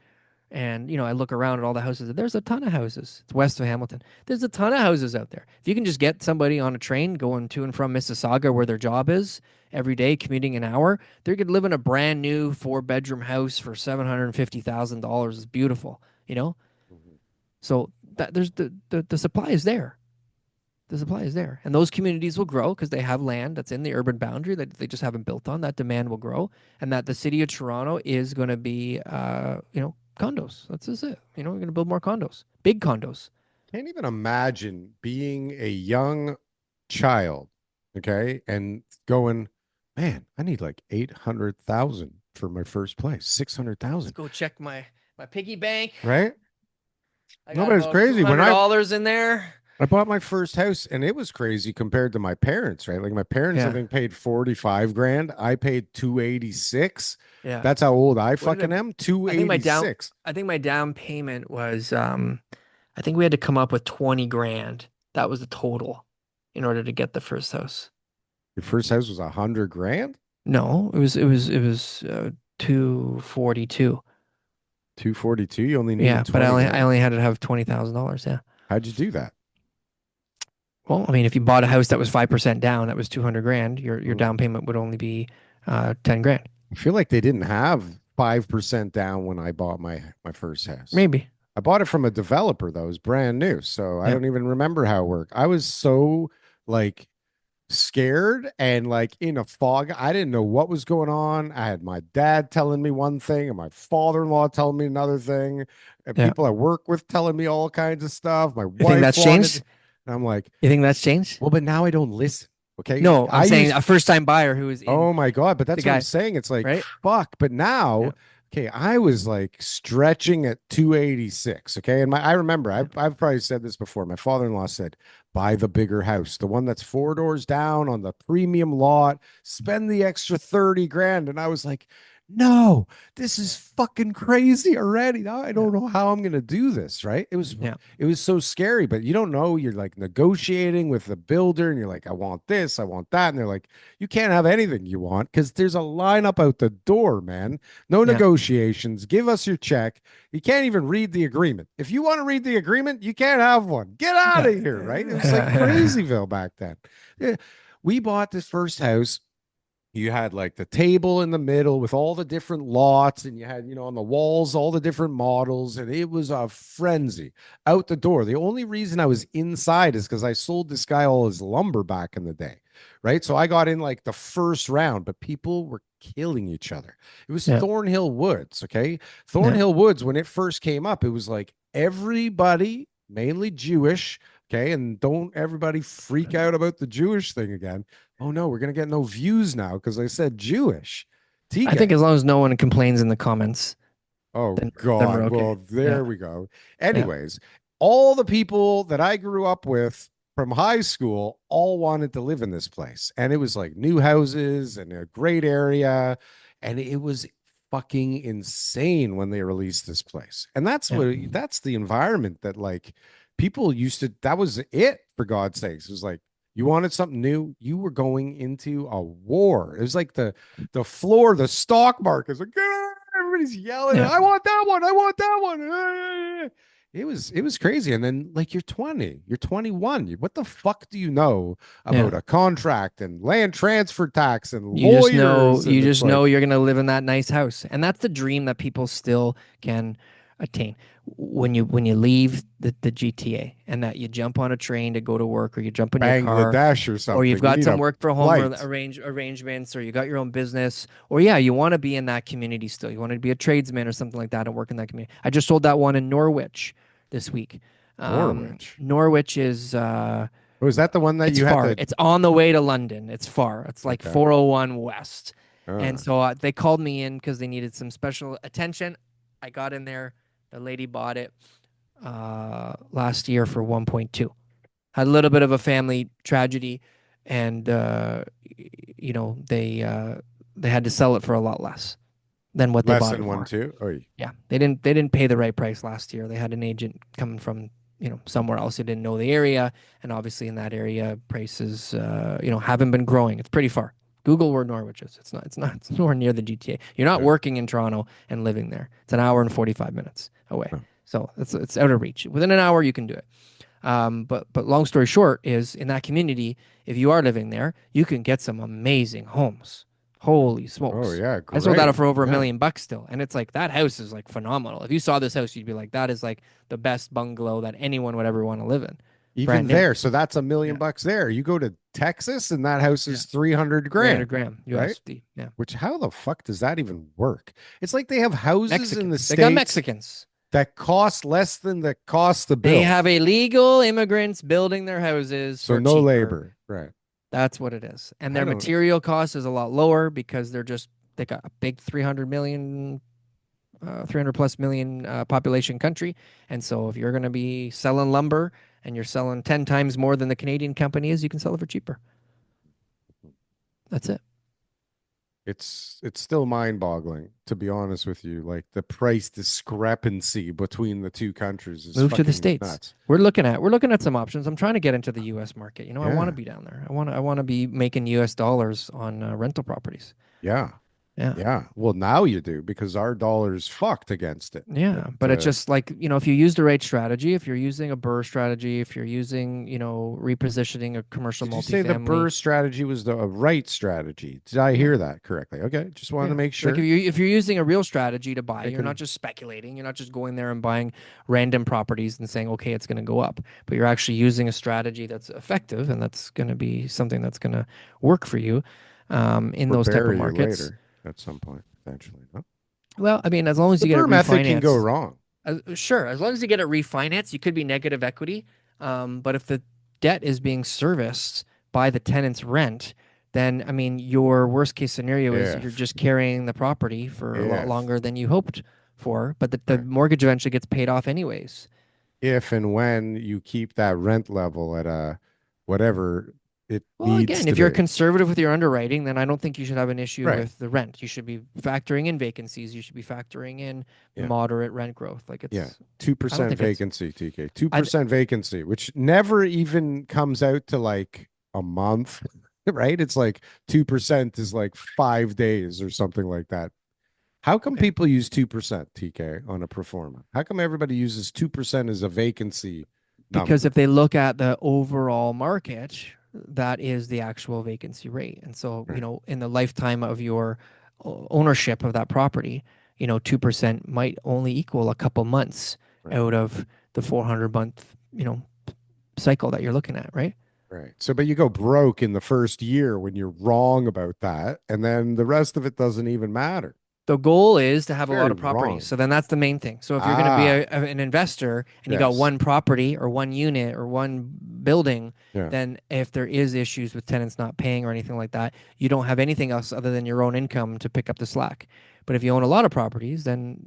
and I look around at all the houses. There's a ton of houses. It's west of Hamilton. There's a ton of houses out there. If you can just get somebody on a train going to and from Mississauga where their job is every day, commuting an hour, they could live in a brand new 4-bedroom house for $750,000. It's beautiful, you know. Mhm. So that there's the supply is there. The supply is there, and those communities will grow because they have land that's in the urban boundary that they just haven't built on. That demand will grow, and that the city of Toronto is going to be, condos. That's just it. We're going to build more condos, big condos. Can't even imagine being a young child, okay, and going, man, I need like 800,000 for my first place, six hundred Let's thousand, go check my piggy bank. right? I No, got but it's about two crazy. When hundred dollars in there. I bought my first house, and it was crazy compared to my parents, right? Like my parents, I Yeah, think, paid 45 grand. I paid 286. yeah. That's how old I What did fucking am. I think my down 286. I think my down payment was I think we had to come up with 20 grand. That was the total in order to get the first house. Your first house was 100 grand? No, it was 242. 242. You only Yeah, needed but I 20 only I grand. only had to have $20,000, yeah. How'd you do that? Well, I mean, if you bought a house that was 5% down, that was 200 grand, your Mm. down payment would only be 10 grand. I feel like they didn't have 5% down when I bought my first house. Maybe. I bought it from a developer though. It was brand new. So I Yeah. don't even remember how it worked. I was so like scared and like in a fog. I didn't know what was going on. I had my dad telling me one thing and my father-in-law telling me another thing, and Yeah. people I work with telling me all kinds of stuff. My You think wife that's wanted, changed? and I'm like, You think that's changed? well, but now I don't listen. Okay. No, I'm I saying use a first-time buyer who is in Oh my God. But the that's what I'm guy, saying. It's like, right? fuck. But Yeah. now, okay, I was like stretching at 286. Okay. And I remember, Yeah. I've probably said this before. My father-in-law said, buy the bigger house, the one that's 4 doors down on the premium lot, spend the extra 30 grand. And I was like, no, this is Yeah. fucking crazy already. Now I Yeah. don't know how I'm gonna do this, right? Yeah. It was so scary, but you don't know. You're like negotiating with the builder, and you're like, I want this, I want that. And they're like, you can't have anything you want because there's a lineup out the door, man. No Yeah. negotiations. Give us your check. You can't even read the agreement. If you want to read the agreement, you can't have one. Get out Yeah. of here, right? It was like Yeah. crazyville back then. Yeah. We bought this first house. You had like the table in the middle with all the different lots, and you had, on the walls, all the different models, and it was a frenzy out the door. The only reason I was inside is because I sold this guy all his lumber back in the day, right? So I got in like the first round, but people were killing each other. It was Yeah. Thornhill Woods, okay? Yeah. Thornhill Woods, when it first came up, it was like everybody, mainly Jewish, okay? And don't everybody freak out about the Jewish thing again. Oh no, we're gonna get no views now because I said Jewish. I think TK. as long as no one complains in the comments, Oh then we're God. okay. Well, Yeah. there we go. Yeah. Anyways, all the people that I grew up with from high school all wanted to live in this place. And it was like new houses and a great area. And it was fucking insane when they released this place. And Yeah. that's the environment that like people used to, that was it for God's sakes. It was like you wanted something new, you were going into a war. It was like the floor, the stock market is like, "Ah!" Everybody's yelling, Yeah. I want that one, I want that one. Ah! It was crazy. And then like you're 20, you're 21. What the fuck do you know Yeah. about a contract and land transfer tax and You just know lawyers? you And it's just know like you're gonna live in that nice house. And that's the dream that people still can attain. When you leave the GTA and that you jump on a train to go to work or you jump in your car Bangladesh or or you've something. You got need some a work from home flight. arrangements or you got your own business or yeah, you want to be in that community still. You want to be a tradesman or something like that and work in that community. I just sold that one in Norwich this week. Norwich. Norwich is Oh, is that the one that it's you had far. to? It's on the way to London. It's far. It's like Okay. 401 West. And Uh, so they called me in because they needed some special attention. I got in there. The lady bought it last year for 1.2. Had a little bit of a family tragedy, and they had to sell it for a lot less than what they Less bought it than one, for. two. Oh, Yeah, they didn't pay the right price last year. They had an agent coming from somewhere else who didn't know the area, and obviously in that area prices haven't been growing. It's pretty far. Google where Norwich is. It's not it's nowhere near the GTA. You're not yeah. working in Toronto and living there. It's an hour and 45 minutes away. Oh, So it's out of reach. Within an hour you can do it. But long story short is in that community, if you are living there, you can get some amazing homes. Holy oh smokes. yeah, I sold that great. for over a Yeah. million bucks still. And it's like that house is like phenomenal. If you saw this house, you'd be like, that is like the best bungalow that anyone would ever want to live in. Even Brand new. there, so that's $1 million Yeah. bucks there. You go to Texas and that house Yeah. is 300 300 grand, grand right? USD. Yeah. Which how the fuck does that even work? It's like they have houses in the Mexicans. They got States Mexicans. that cost less than the cost to They build. have illegal immigrants building their houses So for no cheaper. labor. Right. That's what it is. And I their don't material cost is a lot lower because they got a big 300 plus million population country. And so if you're going to be selling lumber and you're selling 10 times more than the Canadian company is, you can sell it for cheaper. That's it. it's still mind-boggling, to be honest with you. Like the price discrepancy between the two countries is Move to the fucking States. nuts. We're looking at some options. I'm trying to get into the US market. I want to Yeah. be down there. I want to be making US dollars on rental properties. Yeah. Yeah. Yeah. Well, now you do because our dollar's fucked against it. Yeah, but it's just like, if you use the right strategy, if you're using a BRRRR strategy, if you're using, repositioning a commercial Did you say the multifamily. BRRRR strategy was the right strategy? Did I Yeah. hear that correctly? Okay. Just wanted to Yeah. make Like sure. if you're using a real strategy to buy, I you're not can, just speculating, you're not just going there and buying random properties and saying, okay, it's going to go up, but you're actually using a strategy that's effective and that's going to be something that's going to work for you in or those type of bury you markets. later at some point, potentially. No? Well, I mean, as long as The you get it BRRRR method can go refinanced. wrong. Sure, as long as you get it refinanced, you could be negative equity. But if the debt is being serviced by the tenant's rent, then I mean, your worst case scenario is you're If, just carrying the property for a lot if, longer than you hoped for, but the right. mortgage eventually gets paid off anyways. If and when you keep that rent level at a whatever it Well, needs again, to if you're be. conservative with your underwriting, then I don't think you should have an issue Right. with the rent. You should be factoring in vacancies. You should be factoring in Yeah. moderate rent growth. Like Yeah. I don't 2% think it's, vacancy, TK. I, 2% vacancy, which never even comes out to like a month, right? It's like 2% is like 5 days or something like that. How come okay. people use 2%, TK, on a pro forma? How come everybody uses 2% as a vacancy Because number? if they look at the overall market, that is the actual vacancy rate. And so, Right. in the lifetime of your ownership of that property, 2% might only equal a couple months Right. out of the 400-month, cycle that you're looking at, right? Right. So, but you go broke in the first year when you're wrong about that, and then the rest of it doesn't even matter. The goal is to have a lot Very of properties. wrong. So then that's the main thing. So if you're going to be Ah, an investor and you got yes. one property or one unit or one building, Yeah. then if there is issues with tenants not paying or anything like that, you don't have anything else other than your own income to pick up the slack. But if you own a lot of properties, then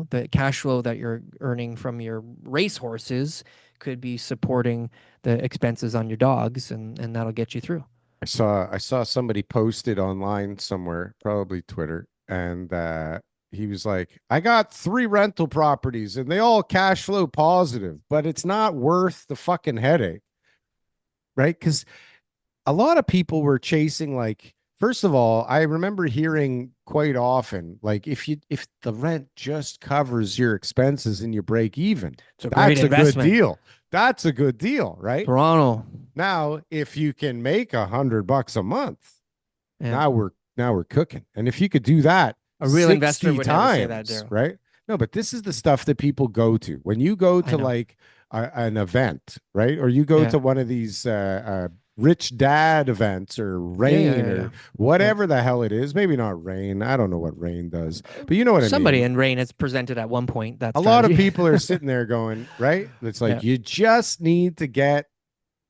the cash flow that you're earning from your race horses could be supporting the expenses on your dogs, and that'll get you through. I saw somebody posted online somewhere, probably Twitter, and he was like, "I got 3 rental properties, and they all cash flow positive, but it's not worth the fucking headache, right?" Because a lot of people were chasing like. First of all, I remember hearing quite often, like if the rent just covers your expenses and you break even, It's a great that's a good investment. deal. That's a good deal, right? Toronto. Now, if you can make $100 a month, Yeah. now we're cooking. And if you could do that A real investor 60 would never say that, times, Darryl. right? No, but this is the stuff that people go to. When you go I to know. like an event, right? Or you go Yeah. to one of these rich dad events or Yeah, yeah, rain yeah, or yeah. Yeah. whatever the hell it is. Maybe not rain. I don't know what rain does, but you know what I Somebody mean. in Rain has presented at one point that A lot of strategy. people are sitting there going, right? It's Yeah. like you just need to get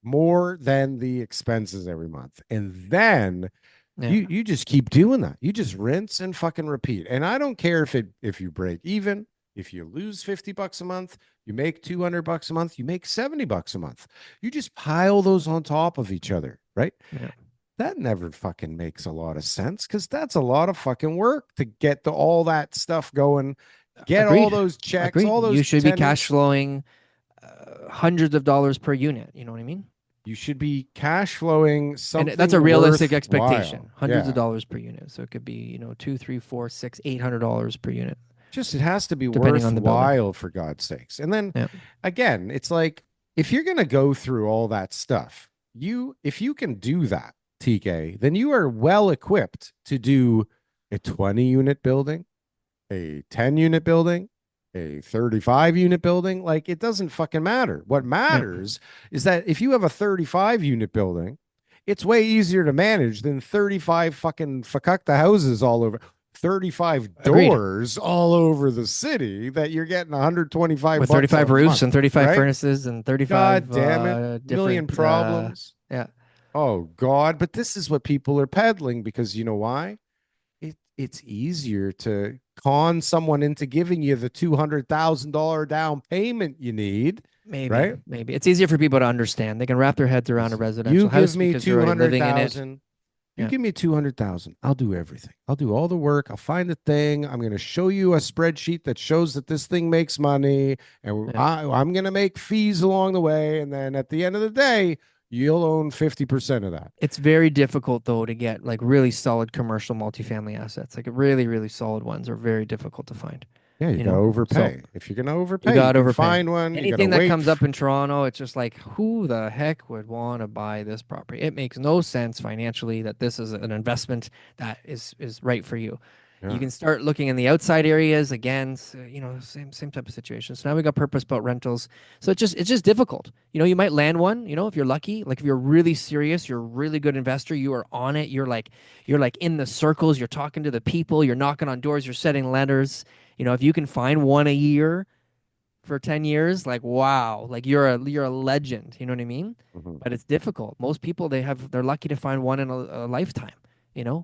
more than the expenses every month. And then Yeah. you just keep doing that. You just rinse and fucking repeat. And I don't care if you break even, If you lose $50 a month, you make $200 a month, you make $70 a month. You just pile those on top of each other, right? Yeah. That never fucking makes a lot of sense because that's a lot of fucking work to get all that stuff going, get all Agreed. those checks, Agreed. all You those should be cash tenants. flowing hundreds of dollars per unit. You know what I mean? You should be cash flowing And that's a something realistic expectation. worthwhile. Hundreds of Yeah. dollars per unit. So it could be, two, three, four, six, $800 per unit, Just it has to be depending on the builder. worthwhile for God's sakes. And then Yeah. again, it's like if you're going to go through all that stuff, if you can do that, TK, then you are well equipped to do a 20 unit building, a 10 unit building, a 35 unit building. Like it doesn't fucking matter. What matters is that if you have a 35 unit building, it's way easier to manage than 35 fucking fakakta houses all over. 35 Agreed. doors all over the city that you're getting 125 With bucks 35 a roofs month, and 35 right? furnaces and 35 God damn it. Million different problems. yeah. Oh God. But this is what people are peddling because you know why? It's easier to con someone into giving you the $200,000 down payment you need, Maybe, right? maybe. It's easier for people to understand. They can wrap their heads around a You residential give house me because they're already living in it. 200,000. You Yeah. give me 200,000. I'll do everything. I'll do all the work. I'll find the thing. I'm going to show you a spreadsheet that shows that this thing makes money, and Yeah. I'm going to make fees along the way. And then at the end of the day, you'll own 50% of that. It's very difficult though to get like really solid commercial multifamily assets. Like really, really solid ones are very difficult to find. Yeah, you You got to know, so overpay. If you're going to you overpay, you got to can overpay. find one. You got to Anything that wait. comes up in Toronto, it's just like, who the heck would want to buy this property? It makes no sense financially that this is an investment that is right for you. You Yeah. can start looking in the outside areas again, so, same type of situation. So now we got purpose-built rentals. So it's just difficult. You might land one, if you're lucky, like if you're really serious, you're a really good investor, you are on it, you're like in the circles, you're talking to the people, you're knocking on doors, you're setting letters. If you can find one a year for 10 years, like wow, like you're a legend, you know what I mean? Mhm. But it's difficult. Most people they're lucky to find one in a lifetime,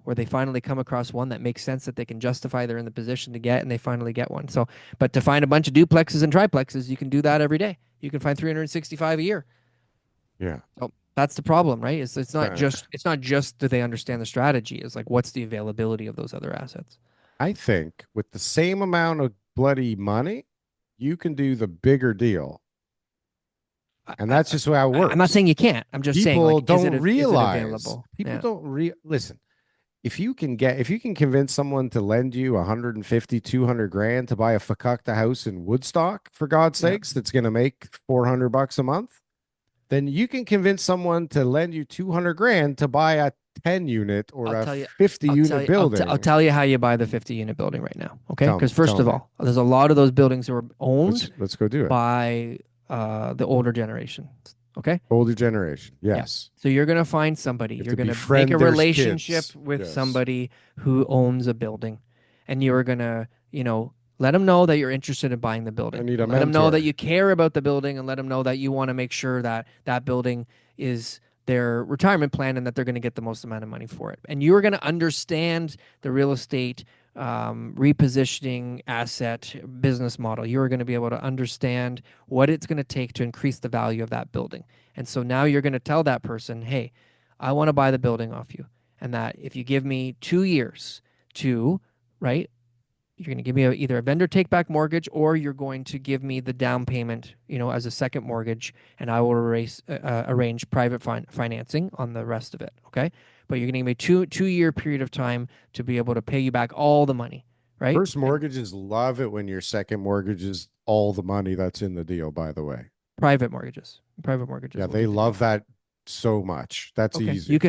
where they finally come across one that makes sense that they can justify they're in the position to get and they finally get one. So, but to find a bunch of duplexes and triplexes, you can do that every day. You can find 365 a year. Yeah. So that's the problem, right? It's not Uh, just do they understand the strategy, it's like what's the availability of those other assets. I think with the same amount of bloody money, you can do the bigger deal. And I, that's just how it I'm not works. saying you can't. I'm just saying, People like, is don't it realize. available? People Yeah. don't listen. If you can convince someone to lend you 150, 200 grand to buy a fakakta house in Woodstock, for God's Yeah. sakes, that's going to make $400 a month, then you can convince someone to lend you 200 grand to buy a 10 unit or I'll a tell you. 50 I'll tell unit you. building. I'll tell you how you buy the 50-unit building right now. Okay, Tell me, because first tell of me. all, there's a lot of those buildings that were owned Let's go do it. by the older generation. Okay. Older generation. Yeah. Yes. So you're gonna find somebody. You have You're to gonna make befriend a their relationship kids. with Yes. somebody who owns a building, and you're gonna, let them know that you're interested in buying the building. need a Let them know that mentor. you care about the building, and let them know that you want to make sure that that building is their retirement plan and that they're going to get the most amount of money for it. And you're going to understand the real estate repositioning asset business model. You're going to be able to understand what it's going to take to increase the value of that building. And so now you're going to tell that person, hey, I want to buy the building off you. And that if you give me 2 years to, right, you're going to give me either a vendor take back mortgage or you're going to give me the down payment, as a second mortgage, and I will arrange private financing on the rest of it. Okay. But you're going to give me two-year period of time to be able to pay you back all the money, right? First mortgages love it when your second mortgage is all the money that's in the deal, by the way. Private mortgages. Yeah, they love that so much. That's okay. easy. You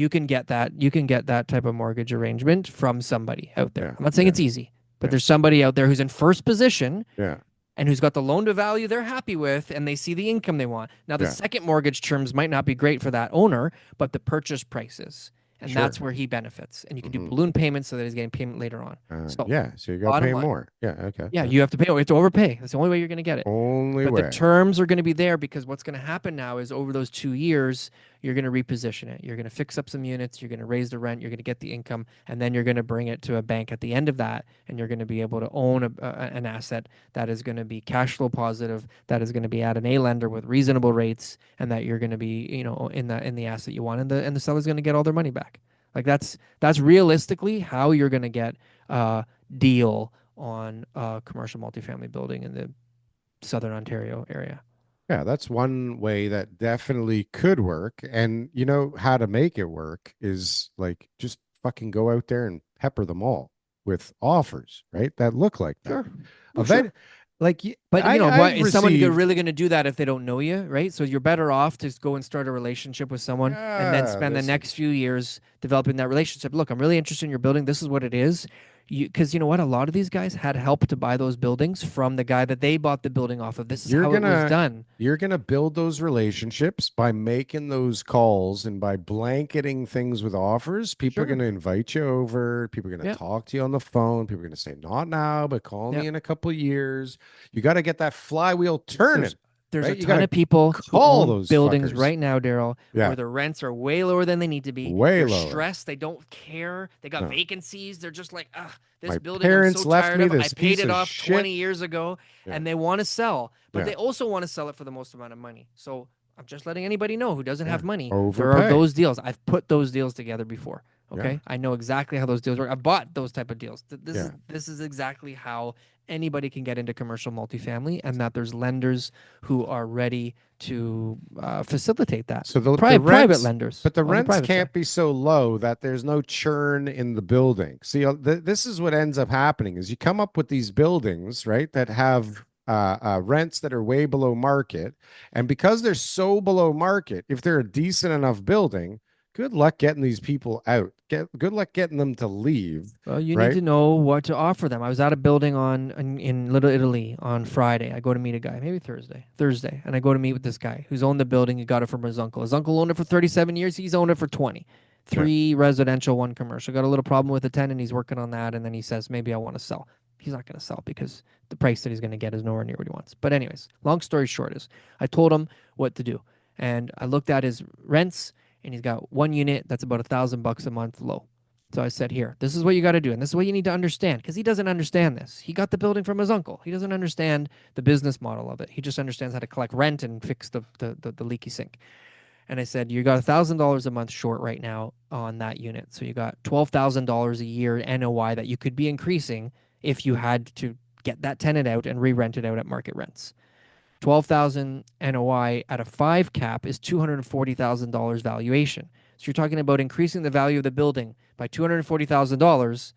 can get that. You can get that type of mortgage arrangement from somebody out there. Yeah, I'm not saying yeah, it's easy, but yeah. there's somebody out there who's in first position Yeah. and who's got the loan to value they're happy with and they see the income they want. Now, the Yeah. second mortgage terms might not be great for that owner, but the purchase prices. And Sure. that's where he benefits. And you can do Mhm. balloon payments so that he's getting payment later on. So, Yeah, so you got to bottom pay line. more. Yeah, okay. yeah, you have to pay. You have to overpay. That's the only way you're going to get it. Only But way. the terms are going to be there because what's going to happen now is over those 2 years, you're going to reposition it. You're going to fix up some units. You're going to raise the rent. You're going to get the income, and then you're going to bring it to a bank at the end of that, and you're going to be able to own an asset that is going to be cash flow positive, that is going to be at an A lender with reasonable rates, and that you're going to be, in the asset you want, and the seller's going to get all their money back. Like that's realistically how you're going to get a deal on a commercial multifamily building in the Southern Ontario area. Yeah, that's one way that definitely could work. And you know how to make it work is like just fucking go out there and pepper them all with offers, right? That look like that. Sure. Well, Event sure. like But what I've is someone received, really going to do that if they don't know you, right? So you're better off to go and start a relationship with someone and then yeah, spend the listen, next few years developing that relationship. Look, I'm really interested in your building. This is what it is. Because you know what? A lot of these guys had help to buy those buildings from the guy that they bought the building off of. This is you're how it was gonna done. you're gonna build those relationships by making those calls and by blanketing things with offers. People are Sure. gonna invite you over. People are gonna Yeah. talk to you on the phone. People are gonna say, "Not now, but call Yeah. me in a couple of years." You got to get that flywheel turning, There's there's a right? You ton got of to people who call own those buildings fuckers. right now, Daryl, Yeah, where the rents are way lower than they need to be. way They're lower. stressed. They don't care. They got No, vacancies. They're just like, ah, this my building I'm so parents left tired me of. I this paid piece it of off shit. 20 years ago, Yeah, and they want to sell, but yeah, they also want to sell it for the most amount of money. So I'm just letting anybody know who doesn't yeah. have money. There are Overpay. those deals. I've put those deals together before. Yeah, Okay, I know exactly how those deals work. I've bought those type of deals. yeah. This is exactly how anybody can get into commercial multifamily, and that there's lenders who are ready to facilitate that. So the Private rents, lenders but the on the rents private side. can't be so low that there's no churn in the building. See, this is what ends up happening is you come up with these buildings, right, that have rents that are way below market, and because they're so below market, if they're a decent enough building, good luck getting these people out. Good luck getting them to leave, Well, you need right? to know what to offer them. I was at a building in Little Italy on Friday. I go to meet a guy, maybe Thursday, and I go to meet with this guy who's owned the building. He got it from his uncle. His uncle owned it for 37 years. He's owned it for 20. Yeah. Three residential, one commercial. Got a little problem with the tenant. He's working on that, and then he says maybe I want to sell. He's not going to sell because the price that he's going to get is nowhere near what he wants. But anyways, long story short is I told him what to do, and I looked at his rents, and he's got one unit that's about $1,000 a month low. So I said, here, this is what you got to do. And this is what you need to understand because he doesn't understand this. He got the building from his uncle. He doesn't understand the business model of it. He just understands how to collect rent and fix the leaky sink. And I said, you got $1,000 a month short right now on that unit. So you got $12,000 a year NOI that you could be increasing if you had to get that tenant out and re-rent it out at market rents. 12,000 NOI at a 5 cap is $240,000 valuation. So you're talking about increasing the value of the building by $240,000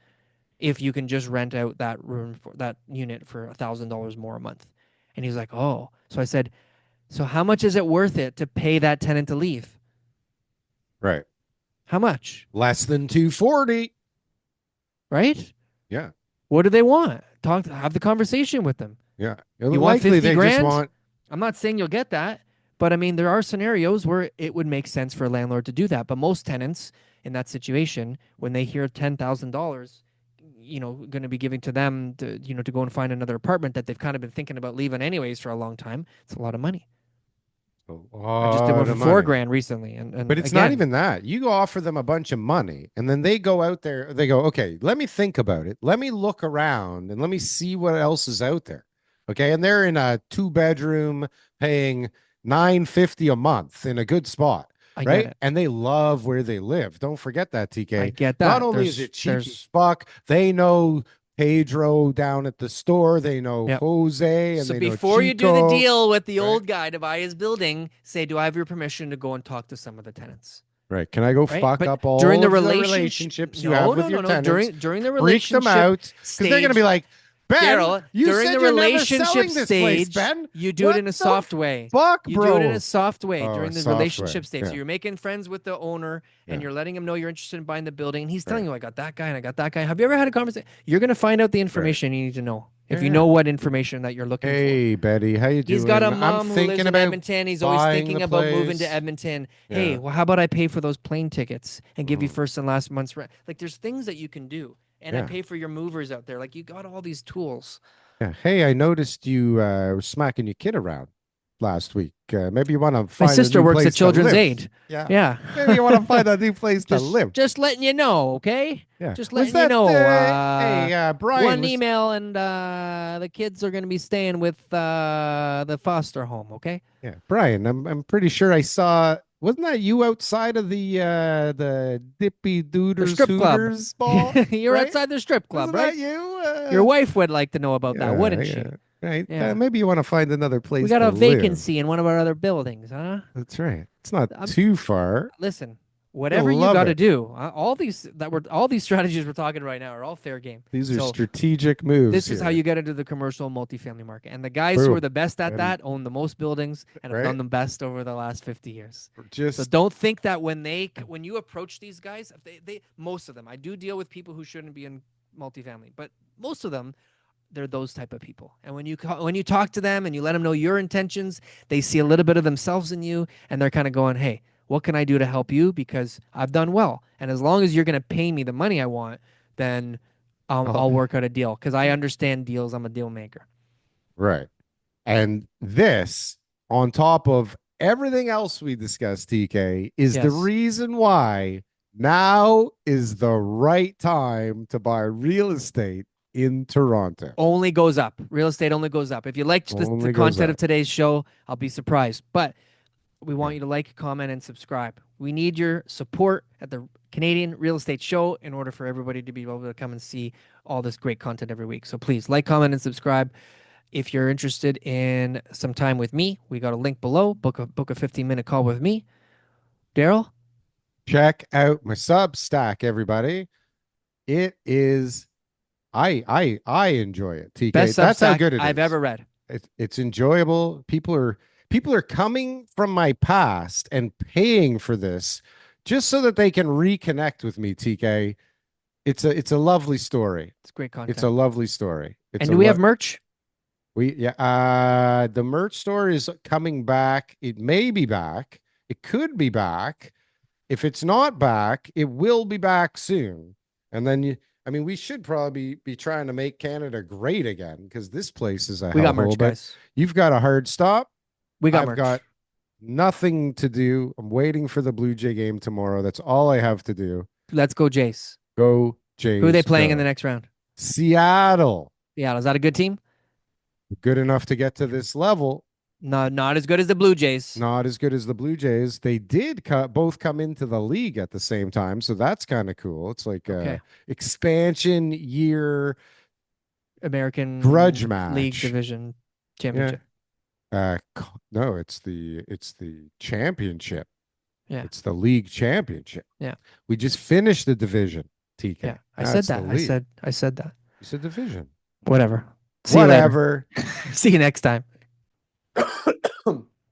if you can just rent out that room for that unit for $1,000 more a month. And he's like, "Oh." So I said, "So how much is it worth it to pay that tenant to leave? Right. How much?" Less than 240. Right? Yeah. What do they want? Have the conversation with them. Yeah. You want Likely 50 they just grand? want I'm not saying you'll get that, but I mean, there are scenarios where it would make sense for a landlord to do that. But most tenants in that situation, when they hear $10,000, going to be giving to them to go and find another apartment that they've kind of been thinking about leaving anyways for a long time, it's a lot of money. a I just did one lot for of four money. grand recently, and But it's not again, even that. You offer them a bunch of money and then they go out there, they go, okay, let me think about it. Let me look around and let me see what else is out there. Okay. And they're in a 2 bedroom paying 950 a month in a good spot. I get Right. it. And they love where they live. Don't forget that, I TK. get Not that. only is There's it cheap as there's fuck, they know Pedro down at the store, they know yeah. Jose, and So they know before you do the Chico. deal with the Right. old guy to buy his building, say, "Do I have your permission to go and talk to some of the tenants?" Right. Can I go Right? fuck But up all during the of the relationship, relationships you no, have no, with no, your no. tenants? During the Freak them relationship out because they're going to be stage, like, Ben, Daryl, you during said the you're never relationship selling this place, stage, Ben. you do it What in a the soft way. fuck, You do it in a bro? soft way Oh, a during the soft way. relationship stage. So Yeah. you're making friends with the owner and Yeah. you're letting him know you're interested in buying the building. And he's telling Right. you, I got that guy and I got that guy. Have you ever had a conversation? You're going to find out the Right. information you need to know. Yeah. If you Yeah. know what information that you're looking for. Hey, Betty, how you He's got a doing? I'm mom who lives thinking in about Edmonton. He's always buying the thinking about moving to place. Edmonton. Hey, Yeah. well, how about I pay for those plane tickets and give you Mhm. first and last month's rent? Like, there's things that you can do. And I Yeah. pay for your movers out there. Like, you got all these tools. Yeah. Hey, I noticed you were smacking your kid around last week. Maybe you want to My find a sister new works at place to Children's live. Aid. Yeah. Yeah. Maybe you want to find a new place to live. Just letting you know, okay? Yeah. Just Was letting you that know. hey, Brian One was email and the kids are going to be staying with the foster home, okay? yeah, Brian, I'm pretty sure I saw, wasn't that you outside of the Dippy The Dooders strip club. Hooters ball, You're right? outside the strip club, Wasn't right? that you? Your wife would like to know about that, Yeah, wouldn't yeah, she? right. Yeah. Maybe you want to find another We place got to a live. vacancy in one of our other buildings, huh? That's right. It's not I'm too far. listen. Whatever You'll you love got to it. do, all these strategies we're talking right now are all fair game. These are So strategic moves this is how here. you get into the commercial multifamily market. And the guys who are Boom. the best at And that own the most buildings and have right, done them best over the last 50 years. So just don't think that when you approach these guys, they most of them, I do deal with people who shouldn't be in multifamily, but most of them, they're those type of people. And when you talk to them and you let them know your intentions, they see a little bit of themselves in you, and they're kind of going, "Hey, what can I do to help you? Because I've done well, and as long as you're going to pay me the money I want, then well, I'll work out a deal because I understand deals. I'm a deal maker." right. And this, on top of everything else we discussed, TK, is the Yes, reason why now is the right time to buy real estate in Toronto. only goes up. Real estate only goes up. If you liked the Only goes content of up. today's show, I'll be surprised. But we want Yeah. you to like, comment, and subscribe. We need your support at the Canadian Real Estate Show in order for everybody to be able to come and see all this great content every week. So please like, comment, and subscribe. If you're interested in some time with me, we got a link below. Book a 15-minute call with me. Darryl, Check out my Substack, everybody. It is I enjoy it, TK. best That's how Substack good it I've is. ever read. It's enjoyable. People are coming from my past and paying for this just so that they can reconnect with me, TK. It's a lovely story. It's great It's a content. lovely story. It's And a do we have merch? we yeah the merch store is coming back. It may be back. It could be back. If it's not back, it will be back soon. And then I mean, we should probably be trying to make Canada great again because this place is a We got hellhole. merch, But guys. you've got a hard stop. We got I've merch. got nothing to do. I'm waiting for the Blue Jay game tomorrow. That's all I have to do. Let's go, Jace. Go Who are they Jays, playing in the go. next round? Seattle, Yeah, is that a good team? good enough to get to this level. No, not as good as the Blue Jays. Not as good as the Blue Jays. They did both come into the league at the same time, so that's kind of cool. It's like Okay. a expansion year American grudge League match. Division Yeah. Championship. No, it's the championship. Yeah. It's the league championship. Yeah. We just finished the division, TK. Yeah, I Now said it's the that. league. I said that. You said division. Whatever. See you later. Whatever. See you next time.